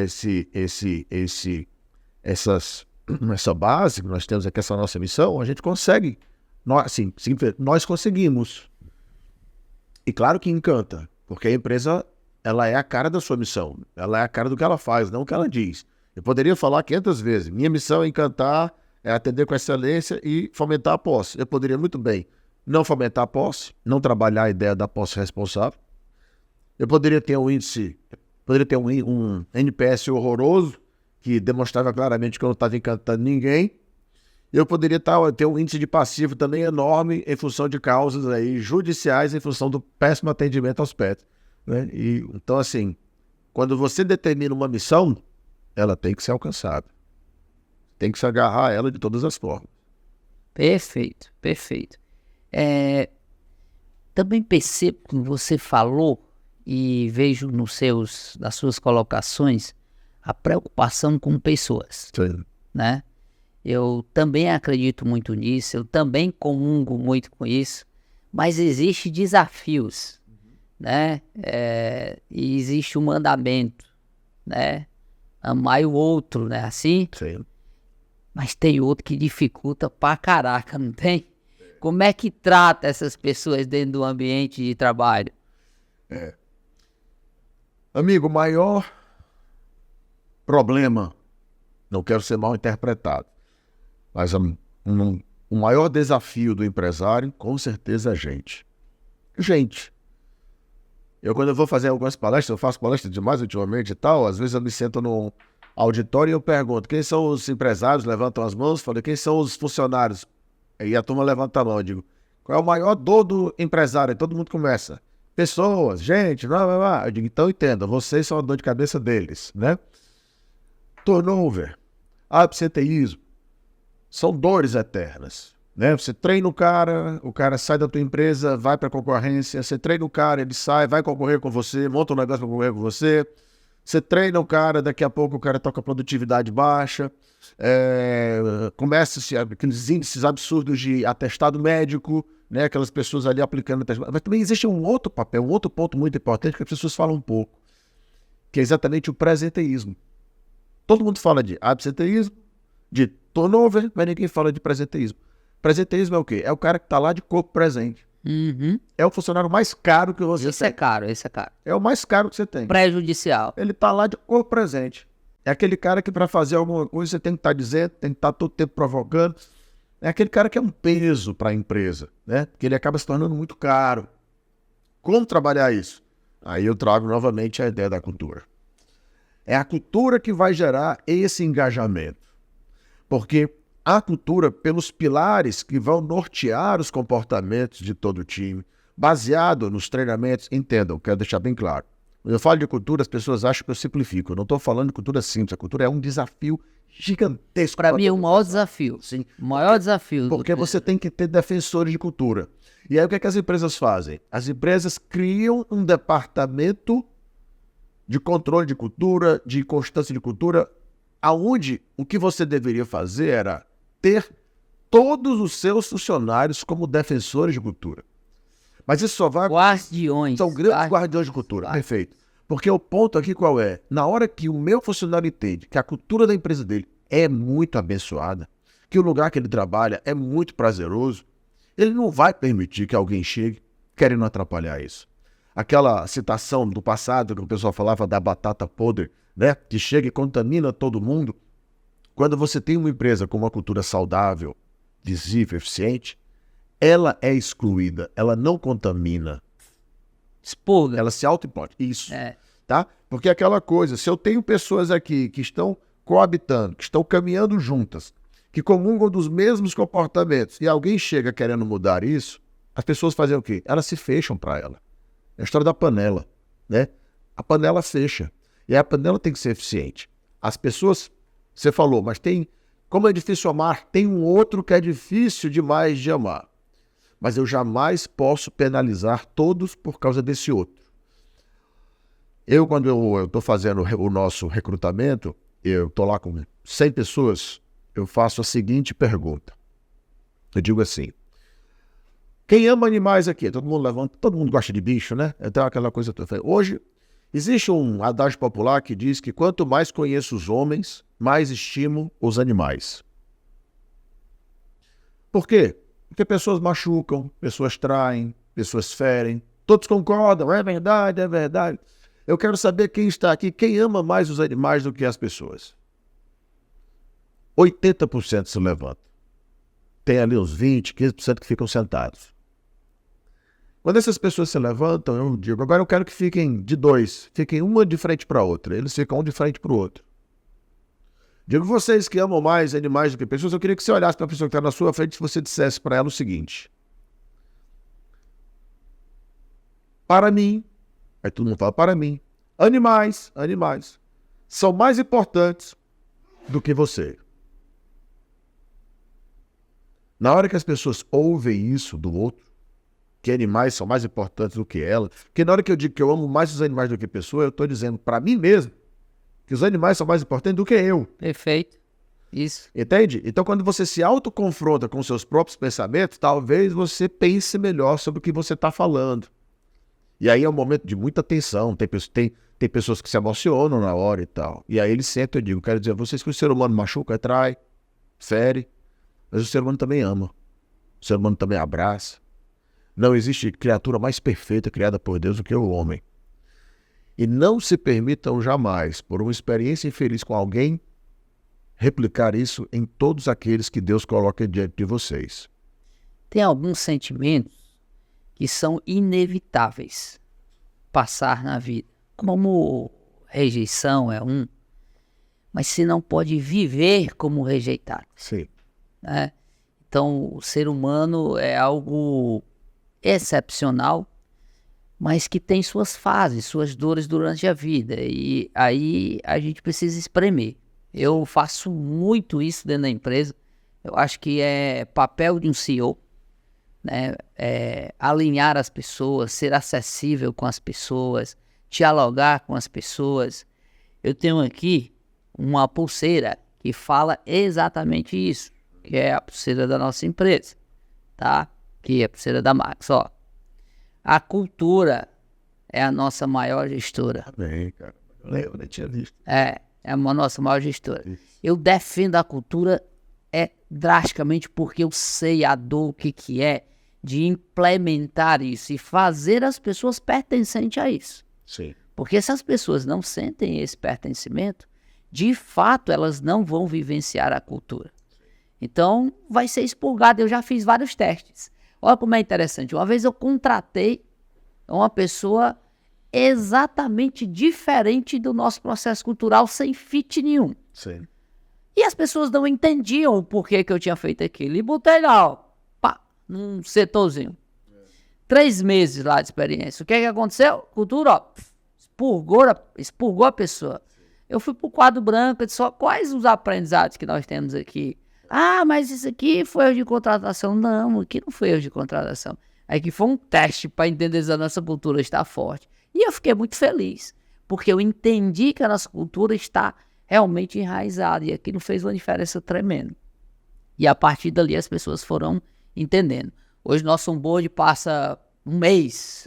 essa base que nós temos aqui, essa nossa missão, a gente consegue. Nós conseguimos. E claro que encanta, porque a empresa ela é a cara da sua missão, ela é a cara do que ela faz, não o que ela diz. Eu poderia falar 500 vezes, minha missão é encantar, é atender com excelência e fomentar a posse. Eu poderia muito bem não fomentar a posse, não trabalhar a ideia da posse responsável. Eu poderia ter um NPS horroroso, que demonstrava claramente que eu não estava encantando ninguém. Eu poderia ter um índice de passivo também enorme em função de causas aí judiciais, em função do péssimo atendimento aos pets. Né? Então, assim, quando você determina uma missão, ela tem que ser alcançada. Tem que se agarrar a ela de todas as formas. Perfeito, perfeito. Também percebo que você falou e vejo nas suas colocações a preocupação com pessoas. Sim. Né? Eu também acredito muito nisso, eu também comungo muito com isso, mas existem desafios, né? E existe um mandamento, né? Amar o outro, né? Assim? Sim. Mas tem outro que dificulta pra caraca, não tem? Como é que trata essas pessoas dentro do ambiente de trabalho? Amigo, o maior problema, não quero ser mal interpretado, mas o maior desafio do empresário, com certeza, é gente. Gente. Quando eu vou fazer algumas palestras, eu faço palestras demais ultimamente e tal, às vezes eu me sento num auditório e eu pergunto, quem são os empresários? Levantam as mãos, falei, quem são os funcionários? Aí a turma levanta a mão, eu digo, qual é o maior dor do empresário? Aí todo mundo começa, pessoas, gente, blá, blá, blá. Eu digo, então entenda, vocês são a dor de cabeça deles, né? Turnover, absenteísmo, são dores eternas, né? Você treina o cara sai da tua empresa, vai para a concorrência, você treina o cara, ele sai, vai concorrer com você, monta um negócio para concorrer com você, você treina o cara, daqui a pouco o cara toca produtividade baixa, começa aqueles índices absurdos de atestado médico, né? Aquelas pessoas ali aplicando atestado. Mas também existe um outro papel, um outro ponto muito importante que as pessoas falam um pouco, que é exatamente o presenteísmo. Todo mundo fala de absenteísmo, de turnover, mas ninguém fala de presenteísmo. Presenteísmo é o quê? É o cara que está lá de corpo presente. É o funcionário mais caro que você tem. Esse é caro. É o mais caro que você tem. Prejudicial. Ele está lá de corpo presente. É aquele cara que para fazer alguma coisa você tem que estar dizendo, tem que estar todo tempo provocando. É aquele cara que é um peso para a empresa, né? Porque ele acaba se tornando muito caro. Como trabalhar isso? Aí eu trago novamente a ideia da cultura. É a cultura que vai gerar esse engajamento. Porque a cultura, pelos pilares que vão nortear os comportamentos de todo o time, baseado nos treinamentos, entendam, quero deixar bem claro. Quando eu falo de cultura, as pessoas acham que eu simplifico. Eu não estou falando de cultura simples. A cultura é um desafio gigantesco. Para mim é o maior desafio. Sim. O maior desafio. Porque você tem que ter defensores de cultura. E aí o que é que as empresas fazem? As empresas criam um departamento de controle de cultura, de constância de cultura, aonde o que você deveria fazer era ter todos os seus funcionários como defensores de cultura. Mas isso só vai... Guardiões. São grandes guardiões de cultura. Perfeito. Porque o ponto aqui qual é? Na hora que o meu funcionário entende que a cultura da empresa dele é muito abençoada, que o lugar que ele trabalha é muito prazeroso, ele não vai permitir que alguém chegue querendo atrapalhar isso. Aquela citação do passado que o pessoal falava da batata podre, né? Que chega e contamina todo mundo. Quando você tem uma empresa com uma cultura saudável, visível, eficiente, ela é excluída, ela não contamina. Expurga. Ela se auto-implode. Isso. Tá? Porque aquela coisa, se eu tenho pessoas aqui que estão coabitando, que estão caminhando juntas, que comungam dos mesmos comportamentos, e alguém chega querendo mudar isso, as pessoas fazem o quê? Elas se fecham para ela. É a história da panela, né? A panela fecha. E a panela tem que ser eficiente. As pessoas, você falou, mas tem, como é difícil amar, tem um outro que é difícil demais de amar. Mas eu jamais posso penalizar todos por causa desse outro. Quando eu estou fazendo o nosso recrutamento, eu estou lá com 100 pessoas, eu faço a seguinte pergunta. Eu digo assim, quem ama animais aqui? Todo mundo levanta, todo mundo gosta de bicho, né? Então aquela coisa toda. Hoje, existe um adágio popular que diz que quanto mais conheço os homens, mais estimo os animais. Por quê? Porque pessoas machucam, pessoas traem, pessoas ferem. Todos concordam, é verdade, é verdade. Eu quero saber quem está aqui, quem ama mais os animais do que as pessoas. 80% se levanta. Tem ali uns 20, 15% que ficam sentados. Quando essas pessoas se levantam, eu digo, agora eu quero que fiquem de dois, fiquem uma de frente para a outra. Eles ficam um de frente para o outro. Digo, vocês que amam mais animais do que pessoas, eu queria que você olhasse para a pessoa que está na sua frente e você dissesse para ela o seguinte. Para mim, aí todo mundo fala, para mim, animais são mais importantes do que você. Na hora que as pessoas ouvem isso do outro, que animais são mais importantes do que ela, porque na hora que eu digo que eu amo mais os animais do que pessoas, eu estou dizendo para mim mesmo que os animais são mais importantes do que eu. Perfeito. Isso. Entende? Então, quando você se autoconfronta com seus próprios pensamentos, talvez você pense melhor sobre o que você está falando. E aí é um momento de muita tensão. Tem pessoas que se emocionam na hora e tal. E aí eles sentam e eu digo, quero dizer a vocês que o ser humano machuca, trai, fere, mas o ser humano também ama. O ser humano também abraça. Não existe criatura mais perfeita criada por Deus do que o homem. E não se permitam jamais, por uma experiência infeliz com alguém, replicar isso em todos aqueles que Deus coloca diante de vocês. Tem alguns sentimentos que são inevitáveis passar na vida. Como rejeição é um, mas se não pode viver como rejeitado. Sim. Né? Então, o ser humano é algo excepcional, mas que tem suas fases, suas dores durante a vida. E aí a gente precisa espremer. Eu faço muito isso dentro da empresa. Eu acho que é papel de um CEO, né? Alinhar as pessoas, ser acessível com as pessoas, dialogar com as pessoas. Eu tenho aqui uma pulseira que fala exatamente isso, que é a pulseira da nossa empresa, tá? Que é a pulseira da Max, ó. A cultura é a nossa maior gestora. Bem, cara. Eu nem tinha visto. É a nossa maior gestora. Isso. Eu defendo a cultura drasticamente porque eu sei a dor, o que é, de implementar isso e fazer as pessoas pertencentes a isso. Sim. Porque se as pessoas não sentem esse pertencimento, de fato elas não vão vivenciar a cultura. Então vai ser expurgado. Eu já fiz vários testes. Olha como é interessante. Uma vez eu contratei uma pessoa exatamente diferente do nosso processo cultural, sem fit nenhum. Sim. E as pessoas não entendiam o porquê que eu tinha feito aquilo. E botei lá, pá, num setorzinho. 3 meses lá de experiência. O que aconteceu? Cultura, ó, expurgou a pessoa. Eu fui pro quadro branco e disse, ó, quais os aprendizados que nós temos aqui? Ah, mas isso aqui foi erro de contratação. Não, aqui não foi erro de contratação. Aqui foi um teste para entender se a nossa cultura está forte. E eu fiquei muito feliz, porque eu entendi que a nossa cultura está realmente enraizada. E aquilo fez uma diferença tremenda. E a partir dali as pessoas foram entendendo. Hoje nosso onboard passa um mês.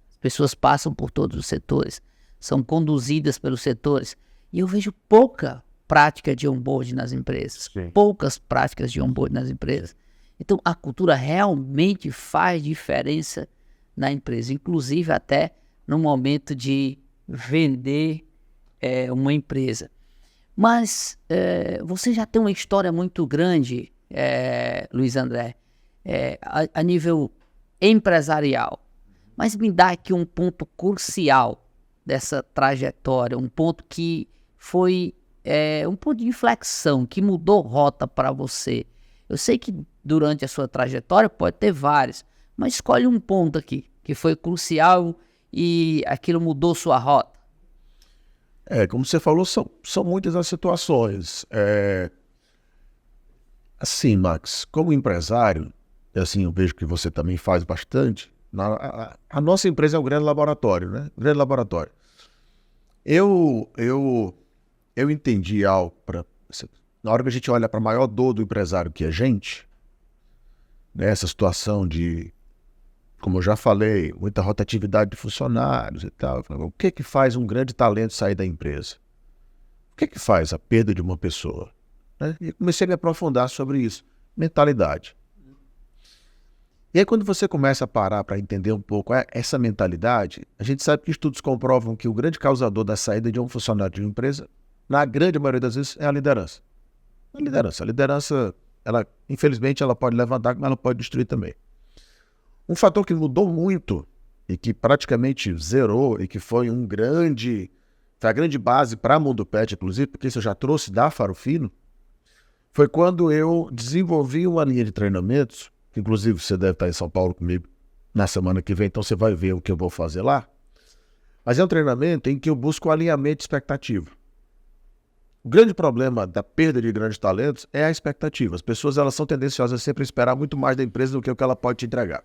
As pessoas passam por todos os setores, são conduzidas pelos setores. E eu vejo pouca prática de onboard nas empresas. Sim. Poucas práticas de onboard nas empresas. Então a cultura realmente faz diferença na empresa, inclusive até no momento de vender uma empresa. Mas você já tem uma história muito grande, Luiz André, a nível empresarial. Mas me dá aqui um ponto crucial dessa trajetória, um ponto que foi um ponto de inflexão, que mudou rota para você. Eu sei que durante a sua trajetória pode ter vários, mas escolhe um ponto aqui, que foi crucial e aquilo mudou sua rota. Como você falou, são muitas as situações. Assim, Max, como empresário, assim, eu vejo que você também faz bastante. A nossa empresa é um grande laboratório, né? Um grande laboratório. Eu entendi algo na hora que a gente olha para a maior dor do empresário, que é a gente, né, essa situação de, como eu já falei, muita rotatividade de funcionários e tal. O que faz um grande talento sair da empresa? O que faz a perda de uma pessoa? Né? E comecei a me aprofundar sobre isso. Mentalidade. E aí quando você começa a parar para entender um pouco essa mentalidade, a gente sabe que estudos comprovam que o grande causador da saída de um funcionário de uma empresa, na grande maioria das vezes, é a liderança. A liderança, ela, infelizmente, ela pode levantar, mas ela pode destruir também. Um fator que mudou muito e que praticamente zerou e que foi a grande base para a Mundo Pet, inclusive, porque isso eu já trouxe da Faro Fino, foi quando eu desenvolvi uma linha de treinamentos, que inclusive você deve estar em São Paulo comigo na semana que vem, então você vai ver o que eu vou fazer lá. Mas é um treinamento em que eu busco o alinhamento de expectativa. O grande problema da perda de grandes talentos é a expectativa. As pessoas elas são tendenciosas sempre a esperar muito mais da empresa do que o que ela pode te entregar.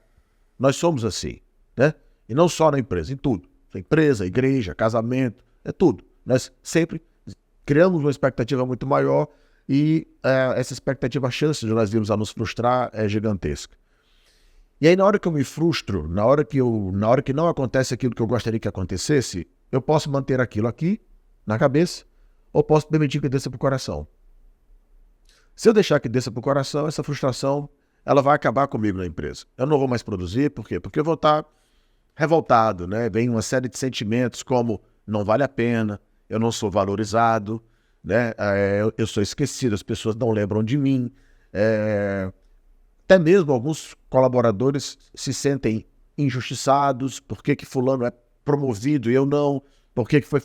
Nós somos assim, né? E não só na empresa, em tudo. Empresa, igreja, casamento, é tudo. Nós sempre criamos uma expectativa muito maior e essa expectativa, a chance de nós virmos a nos frustrar é gigantesca. E aí na hora que eu me frustro, na hora que não acontece aquilo que eu gostaria que acontecesse, eu posso manter aquilo aqui, na cabeça, ou posso permitir que desça para o coração. Se eu deixar que desça para o coração, essa frustração ela vai acabar comigo na empresa. Eu não vou mais produzir, por quê? Porque eu vou estar revoltado, né? Vem uma série de sentimentos como não vale a pena, eu não sou valorizado, né? Eu sou esquecido, as pessoas não lembram de mim. Até mesmo alguns colaboradores se sentem injustiçados, por que fulano é promovido e eu não, por que foi...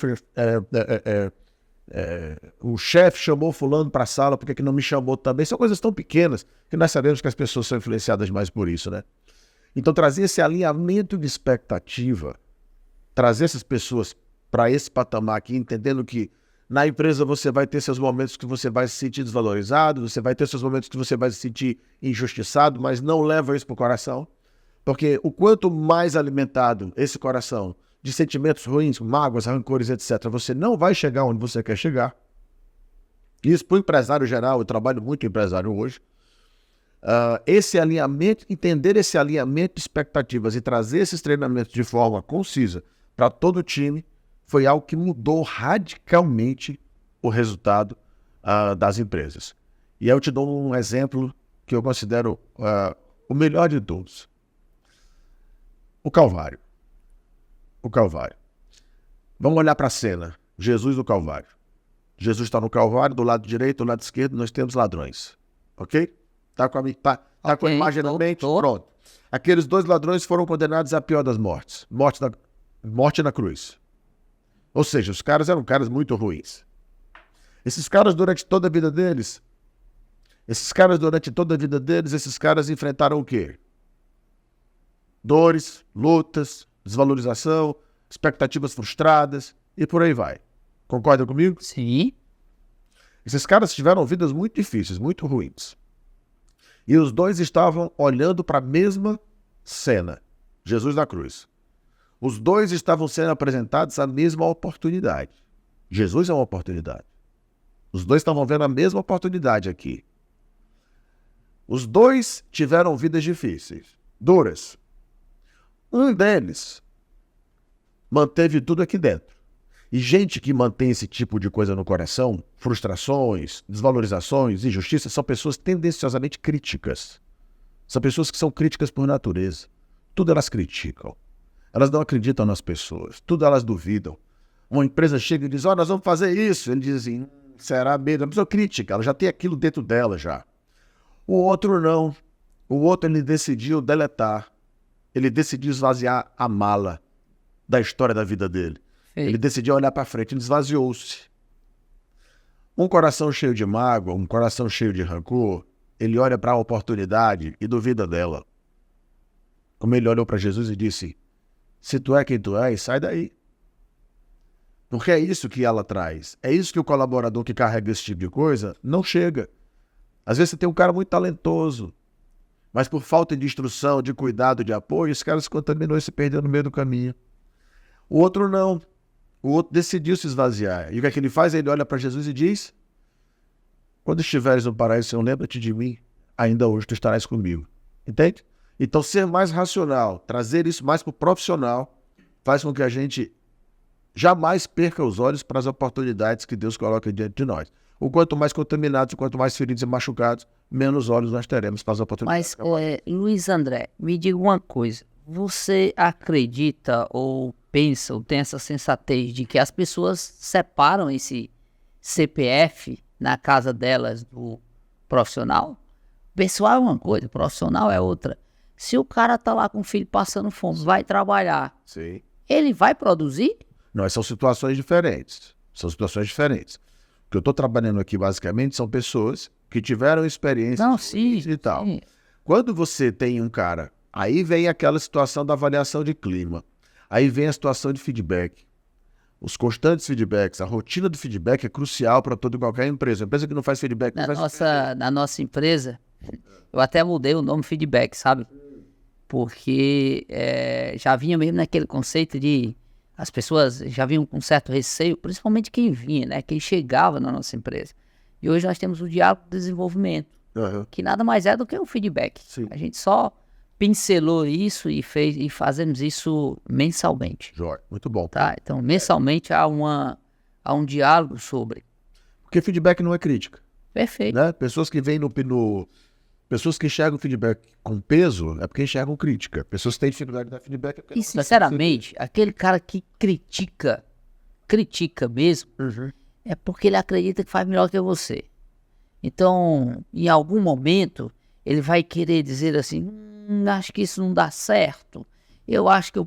o chefe chamou fulano para a sala, por que não me chamou também? São coisas tão pequenas que nós sabemos que as pessoas são influenciadas mais por isso, né? Então trazer esse alinhamento de expectativa, trazer essas pessoas para esse patamar aqui, entendendo que na empresa você vai ter seus momentos que você vai se sentir desvalorizado, você vai ter seus momentos que você vai se sentir injustiçado, mas não leva isso para o coração, porque o quanto mais alimentado esse coração de sentimentos ruins, mágoas, rancores, etc., você não vai chegar onde você quer chegar. Isso para o empresário geral, eu trabalho muito empresário hoje. Esse alinhamento, entender esse alinhamento de expectativas e trazer esses treinamentos de forma concisa para todo o time, foi algo que mudou radicalmente o resultado das empresas. E aí eu te dou um exemplo que eu considero o melhor de todos. O Calvário. O Calvário. Vamos olhar para a cena. Jesus do Calvário. Jesus está no Calvário, do lado direito, do lado esquerdo, nós temos ladrões. Ok? Tá com a imagem na mente? Pronto. Aqueles 2 ladrões foram condenados à pior das mortes. Morte na cruz. Ou seja, os caras eram caras muito ruins. Esses caras, durante toda a vida deles, esses caras enfrentaram o quê? Dores, lutas, desvalorização, expectativas frustradas e por aí vai. Concorda comigo? Sim. Esses caras tiveram vidas muito difíceis, muito ruins. E os 2 estavam olhando para a mesma cena. Jesus na cruz. Os 2 estavam sendo apresentados à mesma oportunidade. Jesus é uma oportunidade. Os 2 estavam vendo a mesma oportunidade aqui. Os 2 tiveram vidas difíceis, duras. Um deles manteve tudo aqui dentro. E gente que mantém esse tipo de coisa no coração, frustrações, desvalorizações, injustiças, são pessoas tendenciosamente críticas. São pessoas que são críticas por natureza. Tudo elas criticam. Elas não acreditam nas pessoas. Tudo elas duvidam. Uma empresa chega e diz, nós vamos fazer isso. Ele diz assim, será mesmo? A pessoa crítica, ela já tem aquilo dentro dela já. O outro não. O outro ele decidiu deletar. Ele decidiu esvaziar a mala da história da vida dele. Ele decidiu olhar para frente, ele esvaziou-se. Um coração cheio de mágoa, um coração cheio de rancor, ele olha para a oportunidade e duvida dela. Como ele olhou para Jesus e disse, se tu é quem tu és, sai daí. Porque é isso que ela traz. É isso que o colaborador que carrega esse tipo de coisa não chega. Às vezes você tem um cara muito talentoso, mas por falta de instrução, de cuidado, de apoio, esse cara se contaminou e se perdeu no meio do caminho. O outro não. O outro decidiu se esvaziar. E o que é que ele faz? Ele olha para Jesus e diz, quando estiveres no paraíso, Senhor, lembra-te de mim, ainda hoje tu estarás comigo. Entende? Então, ser mais racional, trazer isso mais para o profissional, faz com que a gente jamais perca os olhos para as oportunidades que Deus coloca diante de nós. O quanto mais contaminados, o quanto mais feridos e machucados, menos olhos nós teremos para as oportunidades. Mas, Luiz André, me diga uma coisa. Você acredita ou pensa ou tem essa sensatez de que as pessoas separam esse CPF na casa delas do profissional? Pessoal é uma coisa, profissional é outra. Se o cara tá lá com o filho passando fome, vai trabalhar, Sim. Ele vai produzir? Não, são situações diferentes. São situações diferentes. O que eu estou trabalhando aqui, basicamente, são pessoas que tiveram experiência e tal. Sim. Quando você tem um cara, aí vem aquela situação da avaliação de clima. Aí vem a situação de feedback. Os constantes feedbacks, a rotina do feedback é crucial para toda e qualquer empresa. A empresa que não faz feedback... Na nossa empresa, eu até mudei o nome feedback, sabe? Porque já vinha mesmo naquele conceito de... As pessoas já vinham com certo receio, principalmente quem vinha, né? Quem chegava na nossa empresa. E hoje nós temos o diálogo de desenvolvimento, que nada mais é do que um feedback. Sim. A gente só pincelou isso e fazemos isso mensalmente. Jóia, muito bom. Tá? Então, mensalmente há um diálogo sobre. Porque feedback não é crítica. Perfeito. Né? Pessoas que vêm Pessoas que enxergam feedback com peso é porque enxergam crítica. Pessoas que têm dificuldade de dar feedback é porque... E, sinceramente, aquele cara que critica mesmo, é porque ele acredita que faz melhor que você. Então, em algum momento, ele vai querer dizer assim, acho que isso não dá certo, eu acho que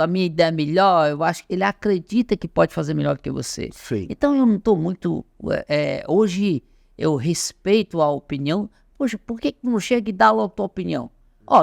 a minha ideia é melhor, eu acho que ele acredita que pode fazer melhor que você. Sim. Então, eu não estou muito... hoje, eu respeito a opinião. Poxa, por que não chega e dá logo a tua opinião?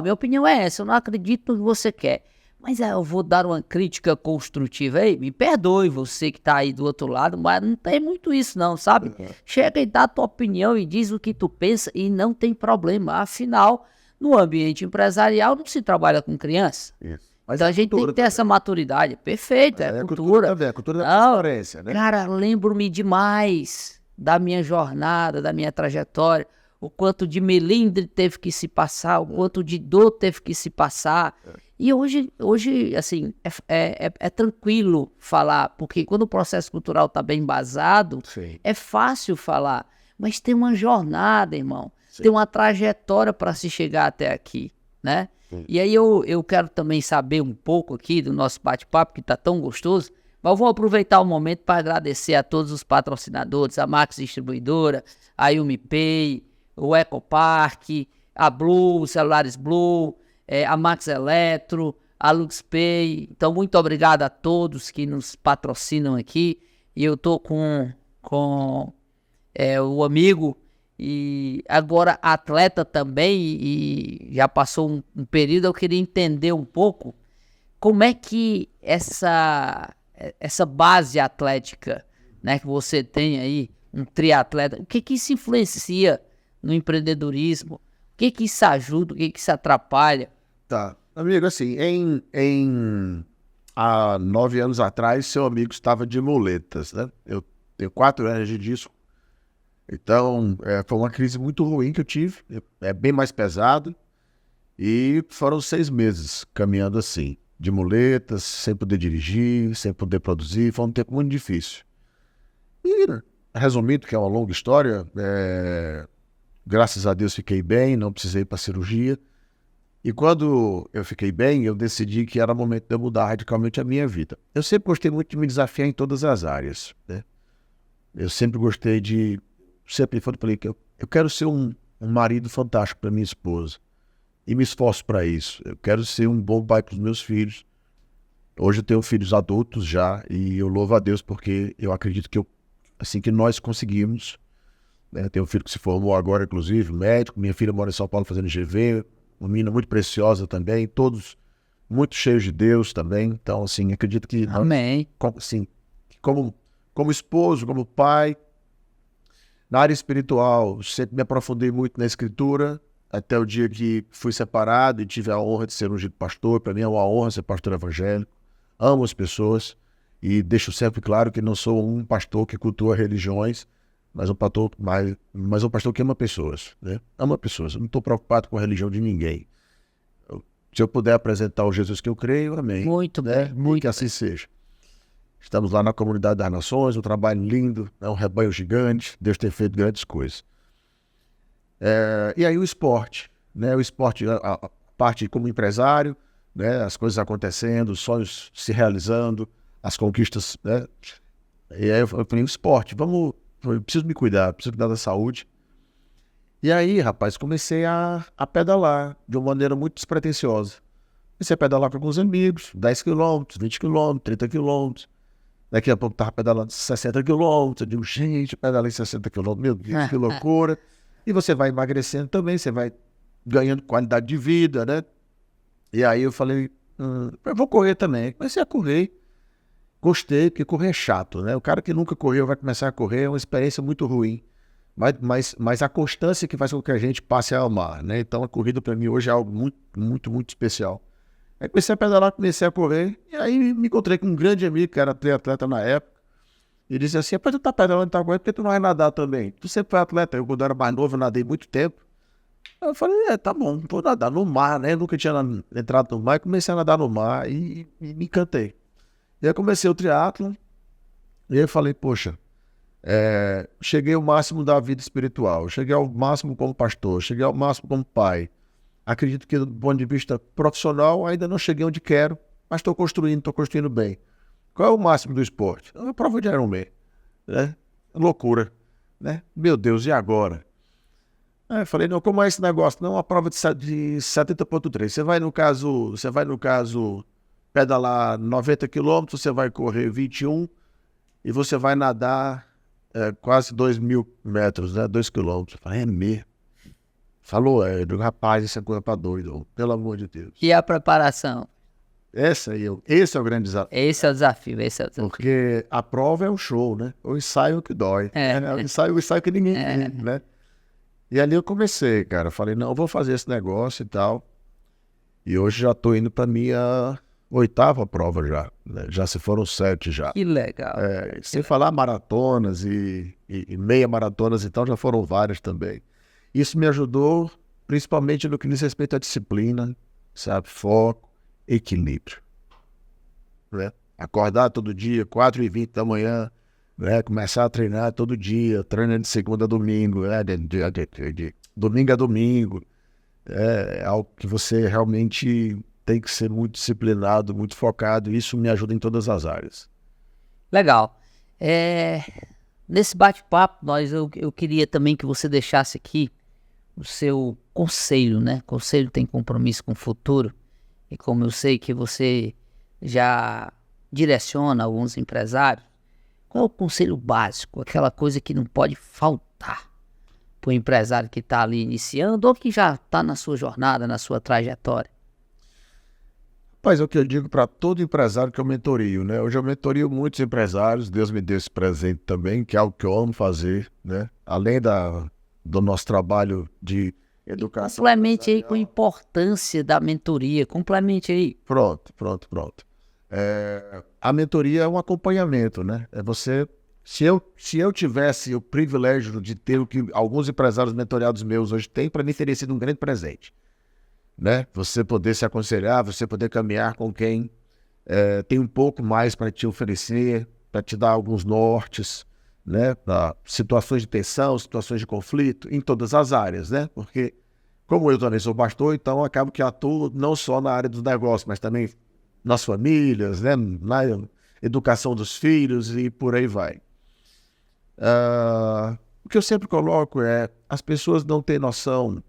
Minha opinião é essa, eu não acredito no que você quer. Mas eu vou dar uma crítica construtiva aí, me perdoe você que tá aí do outro lado, mas não tem muito isso não, sabe? Chega e dá a tua opinião e diz o que tu pensa e não tem problema. Afinal, no ambiente empresarial não se trabalha com criança. Isso. Mas a gente tem que ter essa maturidade. Perfeito, é cultura. A cultura da transparência, né? Cara, lembro-me demais da minha jornada, da minha trajetória. O quanto de melindre teve que se passar, o quanto de dor teve que se passar. E hoje assim, é tranquilo falar, porque quando o processo cultural está bem embasado, é fácil falar. mas tem uma jornada, irmão. Sim. Tem uma trajetória para se chegar até aqui, né? E aí eu quero também saber um pouco aqui do nosso bate-papo, que tá tão gostoso, mas eu vou aproveitar o momento para agradecer a todos os patrocinadores, a Max Distribuidora, a UmiPay, o Ecopark, a Blue, Celulares Blue, a Max Eletro, a LuxPay. Então, muito obrigado a todos que nos patrocinam aqui. E eu tô com o amigo e agora atleta também e já passou um período. Eu queria entender um pouco como é que essa base atlética, né, que você tem aí, um triatleta, o que que isso influencia no empreendedorismo? O que que isso ajuda? O que que isso atrapalha? Tá. Amigo, assim, há 9 anos atrás, seu amigo estava de muletas, né? Eu tenho 4 anos de disco. Então, foi uma crise muito ruim que eu tive. É bem mais pesado. E foram 6 meses caminhando assim, de muletas, sem poder dirigir, sem poder produzir. Foi um tempo muito difícil. E, resumindo, que é uma longa história, graças a Deus fiquei bem, não precisei ir para cirurgia. E quando eu fiquei bem, eu decidi que era o momento de eu mudar radicalmente a minha vida. Eu sempre gostei muito de me desafiar em todas as áreas, né? Eu sempre gostei de... Sempre falei que eu quero ser um marido fantástico para minha esposa. E me esforço para isso. Eu quero ser um bom pai para os meus filhos. Hoje eu tenho filhos adultos já e eu louvo a Deus porque eu acredito que que nós conseguimos. Né? Tenho um filho que se formou agora, inclusive, médico. Minha filha mora em São Paulo fazendo GV. Uma menina muito preciosa também. Todos muito cheios de Deus também. Então, assim, acredito que... Amém. Como esposo, como pai... Na área espiritual, sempre me aprofundei muito na escritura, até o dia que fui separado e tive a honra de ser ungido pastor. Para mim é uma honra ser pastor evangélico. Amo as pessoas e deixo sempre claro que não sou um pastor que cultua religiões, mas um pastor que ama pessoas, né? Ama pessoas. Eu não estou preocupado com a religião de ninguém. Se eu puder apresentar o Jesus que eu creio, amém. Muito né? bem, muito que assim seja. Estamos lá na Comunidade das Nações, um trabalho lindo, um rebanho gigante, Deus tem feito grandes coisas. E aí o esporte, né? O esporte, a parte como empresário, né? As coisas acontecendo, os sonhos se realizando, as conquistas, né? E aí eu falei, o esporte, eu preciso me cuidar, preciso cuidar da saúde. E aí, rapaz, comecei a pedalar de uma maneira muito despretensiosa. Comecei a pedalar com alguns amigos, 10 quilômetros, 20 quilômetros, 30 quilômetros. Daqui a pouco estava pedalando 60 quilômetros. Eu digo, gente, pedalei 60 quilômetros, meu Deus, que loucura. E você vai emagrecendo também, você vai ganhando qualidade de vida, né? E aí eu falei, eu vou correr também. Comecei a correr, gostei, porque correr é chato, né? O cara que nunca correu vai começar a correr, é uma experiência muito ruim. Mas a constância que faz com que a gente passe a amar, né? Então a corrida para mim hoje é algo muito, muito, muito especial. Aí comecei a pedalar, comecei a correr, e aí me encontrei com um grande amigo, que era triatleta na época, e disse assim, rapaz, tu tá pedalando e tá correndo, por que tu não vai nadar também? Tu sempre foi atleta, eu quando era mais novo, eu nadei muito tempo. Eu falei, tá bom, vou nadar no mar, né? Eu nunca tinha entrado no mar, e comecei a nadar no mar, e me encantei. E aí comecei o triatlon, e aí eu falei, poxa, cheguei ao máximo da vida espiritual, cheguei ao máximo como pastor, cheguei ao máximo como pai. Acredito que do ponto de vista profissional ainda não cheguei onde quero, mas estou construindo bem. Qual é o máximo do esporte? É uma prova de Ironman, né? Loucura, né? Meu Deus, e agora? Aí eu falei, não, como é esse negócio? Não, uma prova de 70,3. Você vai no caso pedalar 90 quilômetros, você vai correr 21 e você vai nadar quase 2.000 metros, né? 2 quilômetros. Eu falei, é mesmo? Falou, rapaz, isso é coisa pra doido, pelo amor de Deus. E a preparação? Esse é o grande desafio. Esse é o desafio, Porque a prova é um show, né? O ensaio que dói. O ensaio que ninguém vê, né? E ali eu comecei, cara. Falei, não, eu vou fazer esse negócio e tal. E hoje já tô indo pra minha 8ª prova já. Né? Já se foram 7 já. Que legal. Sem falar maratonas e meia maratonas e tal, já foram várias também. Isso me ajudou, principalmente no que diz respeito à disciplina, sabe? Foco, equilíbrio. Né? Acordar todo dia, 4h20 da manhã, né? Começar a treinar todo dia, treina de segunda a domingo, né? Domingo a domingo. É algo que você realmente tem que ser muito disciplinado, muito focado, e isso me ajuda em todas as áreas. Legal. Nesse bate-papo, eu queria também que você deixasse aqui o seu conselho, né? Conselho tem compromisso com o futuro. E como eu sei que você já direciona alguns empresários, qual é o conselho básico? Aquela coisa que não pode faltar para o empresário que está ali iniciando ou que já está na sua jornada, na sua trajetória? Mas é o que eu digo para todo empresário que eu mentorio, né? Hoje eu mentorio muitos empresários, Deus me deu esse presente também, que é algo que eu amo fazer, né? Além do nosso trabalho de educação. Complemente aí com a importância da mentoria, complemente aí. Pronto. A mentoria é um acompanhamento, né? É você... Se eu tivesse o privilégio de ter o que alguns empresários mentoreados meus hoje têm, para mim teria sido um grande presente. Né? Você poder se aconselhar, você poder caminhar com quem tem um pouco mais para te oferecer, para te dar alguns nortes, né? Para situações de tensão, situações de conflito, em todas as áreas, né? Porque, como eu também sou pastor, então acabo que atuo não só na área dos negócios, mas também nas famílias, né? Na educação dos filhos e por aí vai. O que eu sempre coloco é, as pessoas não têm noção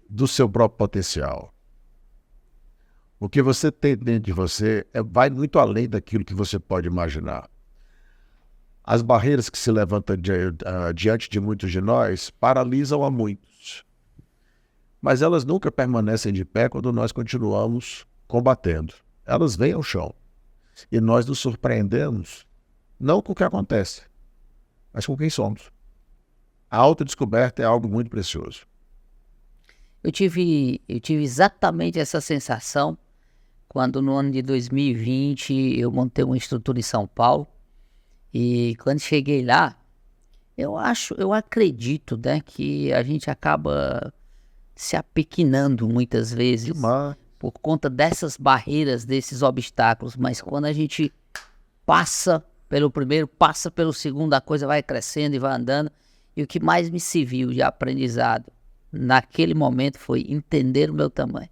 do seu próprio potencial. O que você tem dentro de você vai muito além daquilo que você pode imaginar. As barreiras que se levantam diante de muitos de nós paralisam a muitos. Mas elas nunca permanecem de pé quando nós continuamos combatendo. Elas vêm ao chão. E nós nos surpreendemos, não com o que acontece, mas com quem somos. A autodescoberta é algo muito precioso. Eu tive exatamente essa sensação quando no ano de 2020 eu montei uma estrutura em São Paulo e quando cheguei lá, eu acredito, né, que a gente acaba se apequenando muitas vezes por conta dessas barreiras, desses obstáculos, mas quando a gente passa pelo primeiro, passa pelo segundo, a coisa vai crescendo e vai andando, e o que mais me serviu de aprendizado naquele momento foi entender o meu tamanho,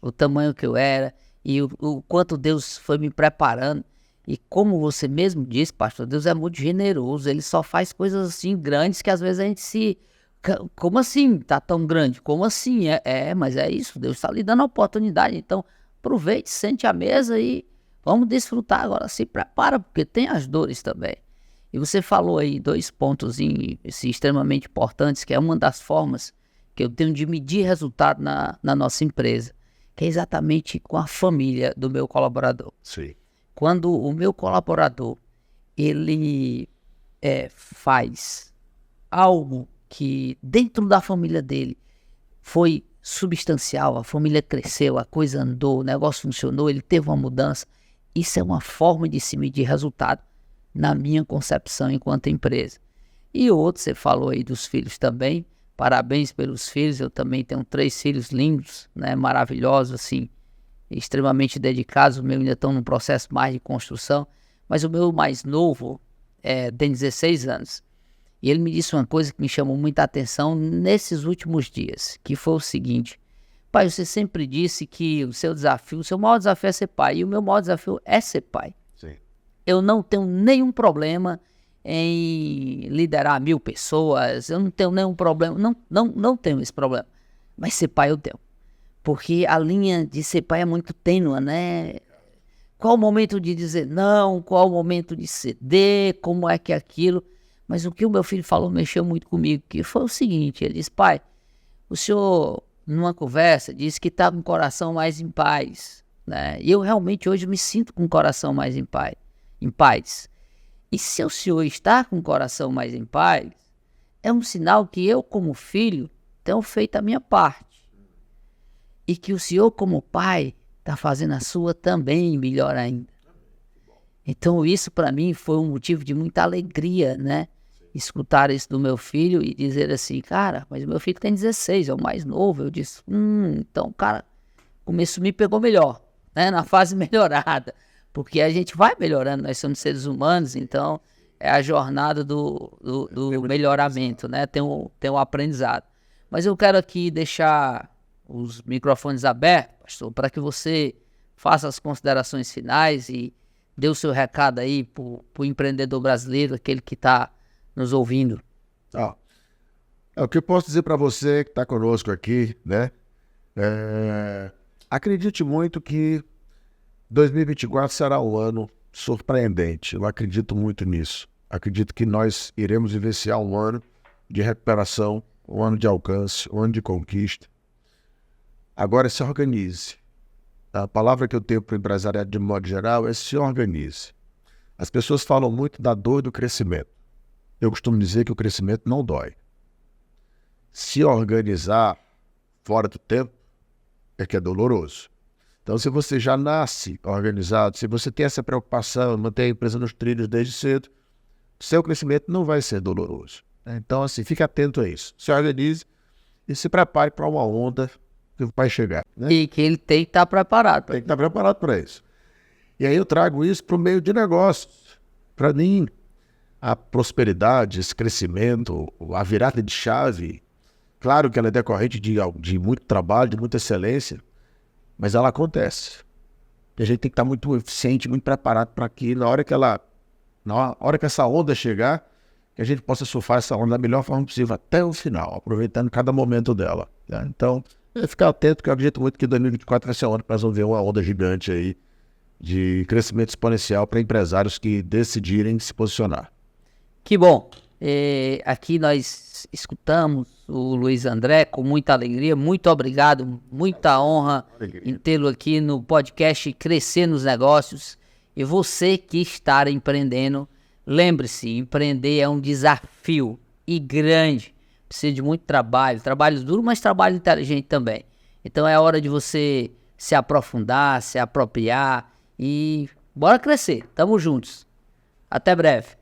o tamanho que eu era e o quanto Deus foi me preparando. E como você mesmo disse, pastor, Deus é muito generoso, ele só faz coisas assim grandes que às vezes a gente se... Como assim tá tão grande? Como assim? Mas é isso, Deus está lhe dando a oportunidade, então aproveite, sente à mesa e vamos desfrutar agora, se prepara, porque tem as dores também. E você falou aí 2 pontos extremamente importantes, que é uma das formas que eu tenho de medir resultado na nossa empresa, que é exatamente com a família do meu colaborador. Sim. Quando o meu colaborador, ele faz algo que dentro da família dele foi substancial, a família cresceu, a coisa andou, o negócio funcionou, ele teve uma mudança, isso é uma forma de se medir resultado na minha concepção enquanto empresa. E outro, você falou aí dos filhos também, parabéns pelos filhos, eu também tenho 3 filhos lindos, né, maravilhosos, assim, extremamente dedicados. O meu ainda estão num processo mais de construção, mas o meu mais novo tem 16 anos. E ele me disse uma coisa que me chamou muita atenção nesses últimos dias, que foi o seguinte: pai, você sempre disse que o seu maior desafio é ser pai, e o meu maior desafio é ser pai. Sim. Eu não tenho nenhum problema em liderar 1000 pessoas, eu não tenho nenhum problema, não tenho esse problema, mas ser pai eu tenho, porque a linha de ser pai é muito tênua, né? Qual o momento de dizer não, qual o momento de ceder, como é que é aquilo. Mas o que o meu filho falou mexeu muito comigo, que foi o seguinte: ele disse, pai, o senhor numa conversa disse que está com o coração mais em paz, né? E eu realmente hoje me sinto com o coração mais em paz. E se o senhor está com o coração mais em paz, é um sinal que eu, como filho, tenho feito a minha parte. E que o senhor, como pai, está fazendo a sua também melhor ainda. Então isso para mim foi um motivo de muita alegria, né? Escutar isso do meu filho e dizer assim, cara, mas o meu filho tem 16, é o mais novo. Eu disse, então, cara, o começo me pegou melhor, né? Na fase melhorada. Porque a gente vai melhorando, nós somos seres humanos, então é a jornada do melhoramento, né? Tem um aprendizado. Mas eu quero aqui deixar os microfones abertos, pastor, para que você faça as considerações finais e dê o seu recado aí para o empreendedor brasileiro, aquele que está nos ouvindo. O que eu posso dizer para você que está conosco aqui, né? Acredite muito que 2024 será um ano surpreendente. Eu acredito muito nisso. Acredito que nós iremos vivenciar um ano de recuperação, um ano de alcance, um ano de conquista. Agora se organize. A palavra que eu tenho para o empresariado de modo geral é se organize. As pessoas falam muito da dor do crescimento. Eu costumo dizer que o crescimento não dói. Se organizar fora do tempo é que é doloroso. Então, se você já nasce organizado, se você tem essa preocupação, manter a empresa nos trilhos desde cedo, seu crescimento não vai ser doloroso. Então, assim, fique atento a isso. Se organize e se prepare para uma onda que vai chegar. Né? E que ele tem que estar preparado. Tem que estar preparado para isso. E aí eu trago isso para o meio de negócios. Para mim, a prosperidade, esse crescimento, a virada de chave, claro que ela é decorrente de muito trabalho, de muita excelência, mas ela acontece. E a gente tem que estar muito eficiente, muito preparado para que na hora que essa onda chegar, que a gente possa surfar essa onda da melhor forma possível até o final, aproveitando cada momento dela. Né? Então, ficar atento, que eu acredito muito que 2024 vai ser um ano que nós vamos ver uma onda gigante aí de crescimento exponencial para empresários que decidirem se posicionar. Que bom. Aqui nós escutamos o Luiz André com muita alegria. Muito obrigado, muita honra em tê-lo aqui no podcast Crescer nos Negócios. E você que está empreendendo, lembre-se, empreender é um desafio e grande. Precisa de muito trabalho duro, mas trabalho inteligente também. Então é hora de você se aprofundar, se apropriar e bora crescer. Tamo juntos. Até breve.